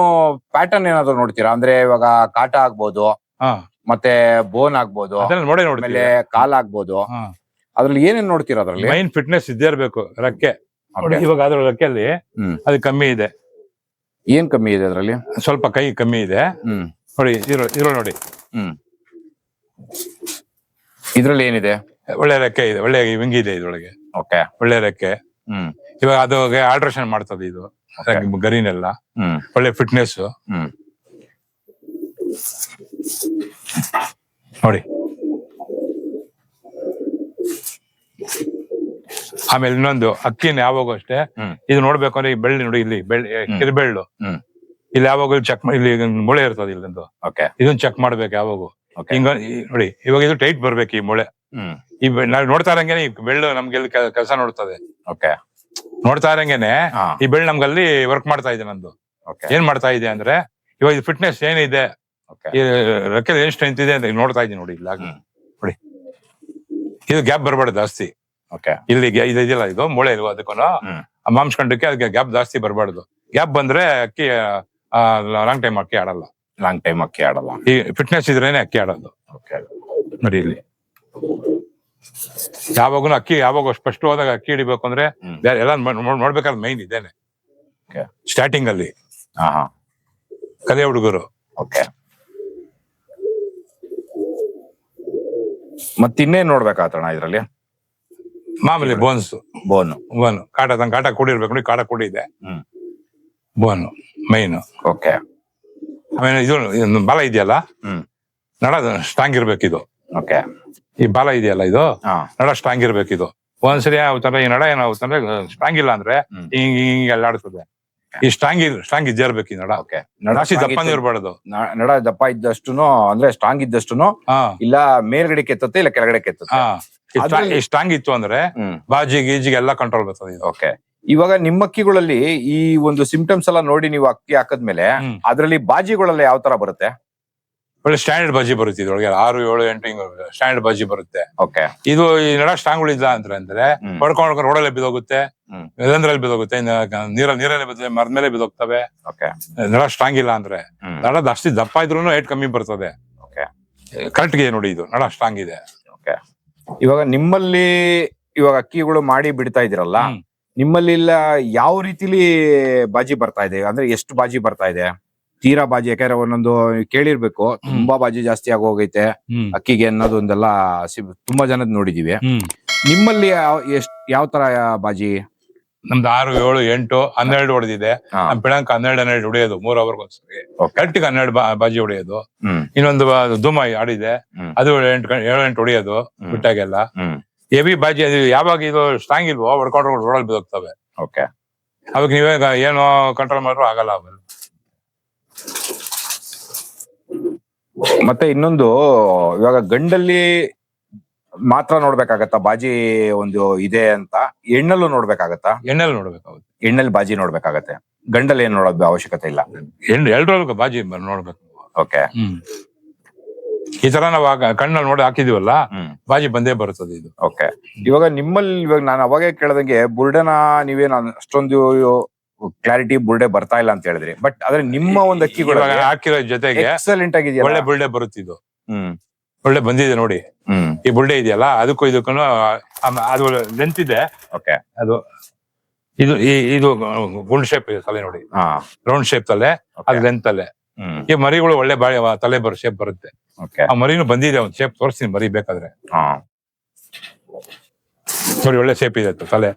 Speaker 3: ಪ್ಯಾಟರ್ನ್ ಏನಾದ್ರು ನೋಡ್ತೀರಾ? ಅಂದ್ರೆ ಇವಾಗ ಕಾಟ ಆಗ್ಬೋದು, ಮತ್ತೆ ಬೋನ್ ಆಗ್ಬೋದು, ಆಮೇಲೆ ಕಾಲ್ ಆಗ್ಬೋದು. ಅದ್ರಲ್ಲಿ ಏನೇನ್ ನೋಡ್ತೀರಾ? ಅದ್ರಲ್ಲಿ
Speaker 2: ಮೈನ್ ಫಿಟ್ನೆಸ್ ಇದ್ದೇ ಇರ್ಬೇಕು. ರೆಕ್ಕೆ ನೋಡಿ, ಇವಾಗ ಅದ್ರ ರೆಕ್ಕೆಯಲ್ಲಿ ಅದು ಕಮ್ಮಿ ಇದೆ.
Speaker 3: ಏನ್ ಕಮ್ಮಿ ಇದೆ ಅದ್ರಲ್ಲಿ?
Speaker 2: ಸ್ವಲ್ಪ ಕೈ ಕಮ್ಮಿ ಇದೆ ನೋಡಿ. ಇರೋ ನೋಡಿ,
Speaker 3: ಇದ್ರಲ್ಲಿ ಏನಿದೆ?
Speaker 2: ಒಳ್ಳೆ ರೆಕ್ಕೆ ಇದೆ, ಒಳ್ಳೆ ವಿಂಗ್ ಇದೆ ಇದ್ರೊಳಗೆ.
Speaker 3: ಓಕೆ,
Speaker 2: ಒಳ್ಳೆ ರೆಕ್ಕೆ. ಇವಾಗ ಅದು ಆಲ್ಟ್ರೇಷನ್ ಮಾಡ್ತದೆ ಇದು ಗರಿನೆಲ್ಲ. ಒಳ್ಳೆ ಫಿಟ್ನೆಸ್ ನೋಡಿ. ಆಮೇಲೆ ಇನ್ನೊಂದು ಅಕ್ಕಿನ ಯಾವಾಗೂ ಅಷ್ಟೇ ಇದು ನೋಡ್ಬೇಕು ಅಂದ್ರೆ ಈ ಬೆಳ್ಳಿ ನೋಡಿ, ಇಲ್ಲಿ ಕಿರಿಬೆಳ್ಳು ಇಲ್ಲಿ ಯಾವಾಗ ಚೆಕ್ ಇಲ್ಲಿ ಮೊಳೆ ಇರ್ತದೆ ಇಲ್ಲೊಂದು. ಇದನ್ನ ಚೆಕ್ ಮಾಡ್ಬೇಕು ಯಾವಾಗೂ. ಹಿಂಗ ನೋಡಿ, ಇವಾಗ ಇದು ಟೈಟ್ ಬರ್ಬೇಕು ಈ ಮೊಳೆ. ಈ ನಾವ್ ನೋಡ್ತಾ ಇರಂಗೇನೆ ಈ ಬೆಳ್ಳು ನಮ್ಗೆ ಕೆಲಸ ನೋಡ್ತದೆ. ನೋಡ್ತಾ ಇರಂಗೇನೆ ಈ ಬೆಳ್ಳು ನಮ್ಗಲ್ಲಿ ವರ್ಕ್ ಮಾಡ್ತಾ ಇದೆ. ನಂದು ಏನ್ ಮಾಡ್ತಾ ಇದೆ ಅಂದ್ರೆ, ಇವಾಗ ಇದು ಫಿಟ್ನೆಸ್ ಏನಿದೆ, ಈ ರೆಕ್ಕೆ ಏನ್ ಸ್ಟ್ರೆಂತ್ ಇದೆ ಅಂತ ನೋಡ್ತಾ ಇದೀನಿ ನೋಡಿ. ಇಲ್ಲ ನೋಡಿ, ಇದು ಗ್ಯಾಪ್ ಬರಬಾರ್ದು ಜಾಸ್ತಿ. ಇಲ್ಲಿ ಇದೆಯಲ್ಲ, ಇದು ಮೊಳೆ ಇಲ್ವಾ, ಅದಕ್ಕೂ ಮಾಂಸಖಂಡಕ್ಕೆ ಅದಕ್ಕೆ ಗ್ಯಾಪ್ ಜಾಸ್ತಿ ಬರಬಾರ್ದು. ಗ್ಯಾಪ್ ಬಂದ್ರೆ ಅಕ್ಕಿ ಲಾಂಗ್ ಟೈಮ್ ಅಕ್ಕಿ ಆಡಲ್ಲ. ಈ ಫಿಟ್ನೆಸ್ ಇದ್ರೇನೆ ಅಕ್ಕಿ ಆಡೋದು. ನೋಡಿ ಇಲ್ಲಿ ಯಾವಾಗೂ ಅಕ್ಕಿ ಯಾವಾಗ ಸ್ಪಷ್ಟವಾದಾಗ ಅಕ್ಕಿ ಹಿಡಿಬೇಕು ಅಂದ್ರೆ ಎಲ್ಲ ನೋಡ್ಬೇಕಾದ್ರೆ ಮೈನ್ ಇದೇನೆ ಸ್ಟಾರ್ಟಿಂಗ್ ಅಲ್ಲಿ ಕಲಿಯೋ ಹುಡುಗರು.
Speaker 3: ಮತ್ತಿನ್ನೇನ್ ನೋಡ್ಬೇಕಾತಣ ಇದ್ರಲ್ಲಿ?
Speaker 2: ಮಾಮೂಲಿ ಬೋನು ಕಾಟ ಕೂಡಿರ್ಬೇಕು ನೋಡಿ. ಕಾಟ ಕೂಡಿದೆ, ಬೋನು ಮೈನ್. ಆಮೇಲೆ ಇದು ಬಾಲ ಇದೆಯಲ್ಲ, ನಡ ಸ್ಟ್ರಾಂಗ್ ಇರ್ಬೇಕು ಇದು. ಈ ಬಾಲ ಇದೆಯಲ್ಲ, ಇದು ನಡ ಸ್ಟ್ರಾಂಗ್ ಇರ್ಬೇಕು. ಇದು ಒಂದ್ಸರಿ ಆಗುತ್ತಂದ್ರೆ ಈ ನಡ ಏನಾಗುತ್ತಂದ್ರೆ ಸ್ಟ್ರಾಂಗ್ ಇಲ್ಲ ಅಂದ್ರೆ ಹಿಂಗೆ ಅಲ್ಲಾಡ್ತದೆ. ಈ ಸ್ಟ್ರಾಂಗ್ ಇದ್ದೇ ಇರ್ಬೇಕು ಈ ನಡ. ಜಾಸ್ತಿ ದಪ್ಪನೇ ಇರ್ಬಾರ್ದು.
Speaker 3: ನಡ ದಪ್ಪ ಇದ್ದಷ್ಟುನು ಅಂದ್ರೆ ಸ್ಟ್ರಾಂಗ್ ಇದ್ದಷ್ಟುನು ಇಲ್ಲ ಮೇಲ್ಗಡೆ ಕೆತ್ತತ್ತೆ, ಇಲ್ಲ ಕೆಳಗಡೆ ಕೆತ್ತತ್ತೆ.
Speaker 2: ಸ್ಟ್ರಾಂಗ್ ಇತ್ತು ಅಂದ್ರೆ ಬಾಜಿ ಗೀಜಿಗೆ ಎಲ್ಲ ಕಂಟ್ರೋಲ್ ಬರ್ತದೆ ಇದು.
Speaker 3: ಇವಾಗ ನಿಮ್ಮ ಅಕ್ಕಿಗಳಲ್ಲಿ ಈ ಒಂದು ಸಿಂಪ್ಟಮ್ಸ್ ಎಲ್ಲ ನೋಡಿ ನೀವು ಅಕ್ಕಿ ಹಾಕದ್ಮೇಲೆ ಅದ್ರಲ್ಲಿ ಬಾಜಿಗಳೆಲ್ಲ ಯಾವ ತರ ಬರುತ್ತೆ?
Speaker 2: ಒಳ್ಳೆ ಸ್ಟ್ಯಾಂಡರ್ಡ್ ಬಾಜಿ ಬರುತ್ತೆ ಇದ್ರೊಳಗೆ. 6, 7, 8 ಹಿಂಗ್ ಸ್ಟ್ಯಾಂಡರ್ಡ್ ಬಾಜಿ ಬರುತ್ತೆ. ಇದು ಈ ನಡ ಸ್ಟ್ರಾಂಗ್ ಉಳಿದ ಅಂದ್ರೆ ಹೊಡ್ಕೊಂಡು ರೋಡಲ್ಲಿ ಬಿದ್ದೋಗುತ್ತೆ, ನೆಲಂದ್ರಲ್ಲಿ ಬಿದ್ದೋಗುತ್ತೆ, ನೀರಲ್ಲಿ ಬಿದ್ದ ಮರದ ಮೇಲೆ ಬಿದ್ದೋಗ್ತವೆ. ನಡ ಸ್ಟ್ರಾಂಗ್ ಇಲ್ಲ ಅಂದ್ರೆ. ನಡ ಜಾಸ್ತಿ ದಪ್ಪ ಇದ್ರೂ ಏಟ್ ಕಮ್ಮಿ ಬರ್ತದೆ. ಕರೆಕ್ಟ್ ಗೆ ನೋಡಿ, ಇದು ನಡ ಸ್ಟ್ರಾಂಗ್ ಇದೆ.
Speaker 3: ಇವಾಗ ನಿಮ್ಮಲ್ಲಿ ಇವಾಗ ಅಕ್ಕಿಗಳು ಮಾಡಿ ಬಿಡ್ತಾ ಇದೀರಲ್ಲ, ನಿಮ್ಮಲ್ಲಿ ಇಲ್ಲ ಯಾವ ರೀತಿಲಿ ಬಾಜಿ ಬರ್ತಾ ಇದೆ? ಅಂದ್ರೆ ಎಷ್ಟು ಬಾಜಿ ಬರ್ತಾ ಇದೆ? ತೀರಾ ಬಾಜಿ, ಯಾಕಂದ್ರೆ ಒಂದೊಂದು ಕೇಳಿರ್ಬೇಕು, ತುಂಬಾ ಬಾಜಿ ಜಾಸ್ತಿ ಆಗೋಗೈತೆ ಅಕ್ಕಿಗೆ ಅನ್ನೋದು ಒಂದೆಲ್ಲ ತುಂಬಾ ಜನದ್ ನೋಡಿದೀವಿ. ನಿಮ್ಮಲ್ಲಿ ಯಾವ ತರ ಬಾಜಿ?
Speaker 2: ನಮ್ದು 6, 7, 8, 12 ಹೊಡೆದಿದೆ. ನಮ್ ಪಿಳಂಕ 12 ಹೊಡೆಯೋದು 3 ಅವರ್ಗೆ ಒಂದ್ಸರಿ. ಕರೆಕ್ಟಿಗೆ 12 ಬಾಜಿ ಹೊಡೆಯೋದು. ಇನ್ನೊಂದು ಧೂಮ ಆಡಿದೆ, ಅದು 7-8 ಹೊಡೆಯೋದು ಬಿಟ್ಟಾಗೆಲ್ಲ. ಹೆವಿ ಬಾಜಿ ಅದು ಯಾವಾಗ ಇದು ಸ್ಟ್ರಾಂಗ್ ಇಲ್ವೋ ಹೊಡ್ಕೊಂಡ್ರೆ ರೋಡಲ್ಲಿ ಬಿದ್ದೋಗ್ತವೆ. ಅವಾಗ ನೀವೇ ಏನೋ ಕಂಟ್ರೋಲ್ ಮಾಡಿದ್ರು ಆಗಲ್ಲ ಅವೆಲ್ಲ.
Speaker 1: ಮತ್ತೆ ಇನ್ನೊಂದು, ಇವಾಗ ಗಂಡಲ್ಲಿ ಮಾತ್ರ ನೋಡ್ಬೇಕಾಗತ್ತಾ ಬಾಜಿ ಒಂದು ಇದೆ ಅಂತ, ಹೆಣ್ಣಲ್ಲೂ ನೋಡ್ಬೇಕಾಗತ್ತಾ?
Speaker 2: ಎಣ್ಣೆಲ್ಲಿ ನೋಡ್ಬೇಕಾಗುತ್ತೆ.
Speaker 1: ಹೆಣ್ಣಲ್ಲಿ ಬಾಜಿ ನೋಡ್ಬೇಕಾಗತ್ತೆ, ಗಂಡಲ್ಲಿ ಏನ್ ನೋಡೋದು ಅವಶ್ಯಕತೆ ಇಲ್ಲ.
Speaker 2: ಎಲ್ರೊಳಗೂ ಬಾಜಿ ನೋಡ್ಬೇಕು.
Speaker 1: ಓಕೆ.
Speaker 2: ಈ ತರ ನಾವು ಕಣ್ಣಲ್ಲಿ ನೋಡಿ ಹಾಕಿದೀವಲ್ಲ, ಬಾಜಿ ಬಂದೇ ಬರುತ್ತದೆ ಇದು.
Speaker 1: ಓಕೆ. ಇವಾಗ ನಿಮ್ಮಲ್ಲಿ, ಇವಾಗ ನಾನು ಅವಾಗೇ ಕೇಳ್ದಂಗೆ ಬುರ್ಡೆನ ನೀವೇನು ಅಷ್ಟೊಂದು ಕ್ಲಾರಿಟಿ ಬುರ್ಡೆ ಬರ್ತಾ ಇಲ್ಲ ಅಂತ ಹೇಳಿದ್ರಿ, ಬಟ್ ಆದ್ರೆ ನಿಮ್ಮ ಒಂದು ಅಕ್ಕಿಗಳು
Speaker 2: ಹಾಕಿರೋ ಜೊತೆಗೆ
Speaker 1: ಎಕ್ಸಲೆಂಟ್ ಆಗಿದೆ,
Speaker 2: ಒಳ್ಳೆ ಬುಲ್ಡೆ ಬರುತ್ತಿದ್ದು. ಒಳ್ಳೆ ಬಂದಿದೆ ನೋಡಿ. ಈ ಬುಲ್ಡೆ ಇದೆಯಲ್ಲ, ಅದಕ್ಕೂ ಇದಕ್ಕೂ ಅದು ಲೆಂತ್ ಇದೆ.
Speaker 1: ಓಕೆ.
Speaker 2: ಅದು ಇದು ಗುಂಡ್ ಶೇಪ್ ಇದೆ ತಲೆ ನೋಡಿ, ರೌಂಡ್ ಶೇಪ್ ತಲೆ, ಅದು ಲೆಂತ್ ತಲೆ. ಈ ಮರಿಗಳು ಒಳ್ಳೆ ತಲೆ ಬರೋ ಶೇಪ್ ಬರುತ್ತೆ. ಆ ಮರಿನೂ ಬಂದಿದೆ, ಒಂದು ಶೇಪ್ ತೋರಿಸ್ತೀನಿ ಮರಿ ಬೇಕಾದ್ರೆ. ನೋಡಿ ಒಳ್ಳೆ ಶೇಪ್ ಇದೆ ತಲೆ.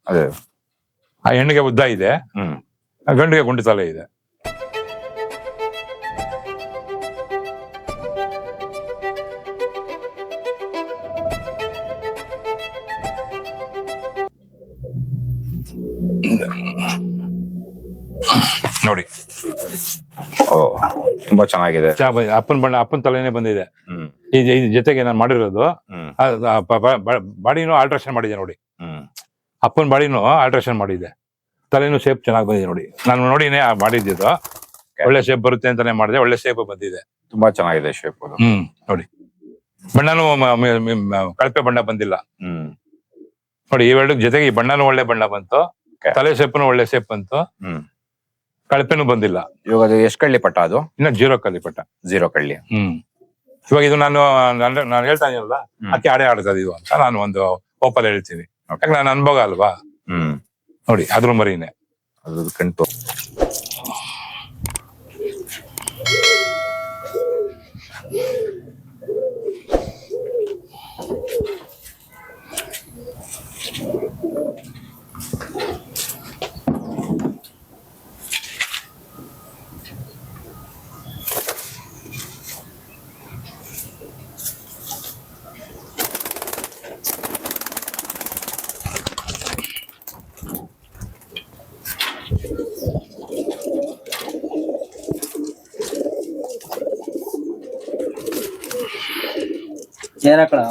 Speaker 1: ಅದೇ
Speaker 2: ಆ ಹೆಣ್ಣಿಗೆ ಉದ್ದ ಇದೆ, ಆ ಗಂಡಿಗೆ ಗುಂಡು ತಲೆ ಇದೆ. ನೋಡಿ,
Speaker 1: ತುಂಬಾ ಚೆನ್ನಾಗಿದೆ.
Speaker 2: ಅಪ್ಪನ ತಲೆನೇ ಬಂದಿದೆ. ಈ ಜೊತೆಗೆ ನಾನು ಮಾಡಿರೋದು ಬಾಡಿನೂ ಆಲ್ಟ್ರೇಷನ್ ಮಾಡಿದೆ ನೋಡಿ. ಅಪ್ಪನ ಬಾಡಿನೂ ಆಲ್ಟ್ರೇಷನ್ ಮಾಡಿದೆ, ತಲೆನೂ ಶೇಪ್ ಚೆನ್ನಾಗಿ ಬಂದಿದೆ ನೋಡಿ. ನಾನು ನೋಡಿನೇ ಮಾಡಿದ್ದು, ಒಳ್ಳೆ ಶೇಪ್ ಬರುತ್ತೆ ಅಂತಾನೆ ಮಾಡಿದೆ, ಒಳ್ಳೆ ಶೇಪ್ ಬಂದಿದೆ.
Speaker 1: ತುಂಬಾ ಚೆನ್ನಾಗಿದೆ ಶೇಪ್.
Speaker 2: ನೋಡಿ, ಬಣ್ಣನೂ ಕಳಪೆ ಬಣ್ಣ ಬಂದಿಲ್ಲ ನೋಡಿ. ಇವೆರಡು ಜೊತೆಗೆ ಈ ಬಣ್ಣನೂ ಒಳ್ಳೆ ಬಣ್ಣ ಬಂತು, ತಲೆ ಶೇಪ್ನು ಒಳ್ಳೆ ಶೇಪ್ ಬಂತು, ಕಳಪೆನೂ ಬಂದಿಲ್ಲ.
Speaker 1: ಇವಾಗ ಅದು ಎಷ್ಟು ಕಳ್ಳಿ ಪಟ್ಟ? ಅದು
Speaker 2: ಇನ್ನ 0 ಕಳ್ಳಿ ಪಟ್ಟ.
Speaker 1: 0 ಕಳ್ಳಿ.
Speaker 2: ಇವಾಗ ಇದು ನಾನು ಹೇಳ್ತಾ ಇದೀನಲ್ಲ, ಅಕ್ಕಿ ಆಡೇ ಆಡ್ತದೆ ಇದು ಅಂತ ನಾನು ಒಂದು ಓಪಲ್ ಹೇಳ್ತೀನಿ, ಯಾಕೆ ನಾನು ಅನುಭವ ಅಲ್ವಾ. ನೋಡಿ, ಅದ್ರ ಮರಿನೇ
Speaker 1: ಅದು ಕಣ್ತು.
Speaker 4: ಏನಕ್ಕಳ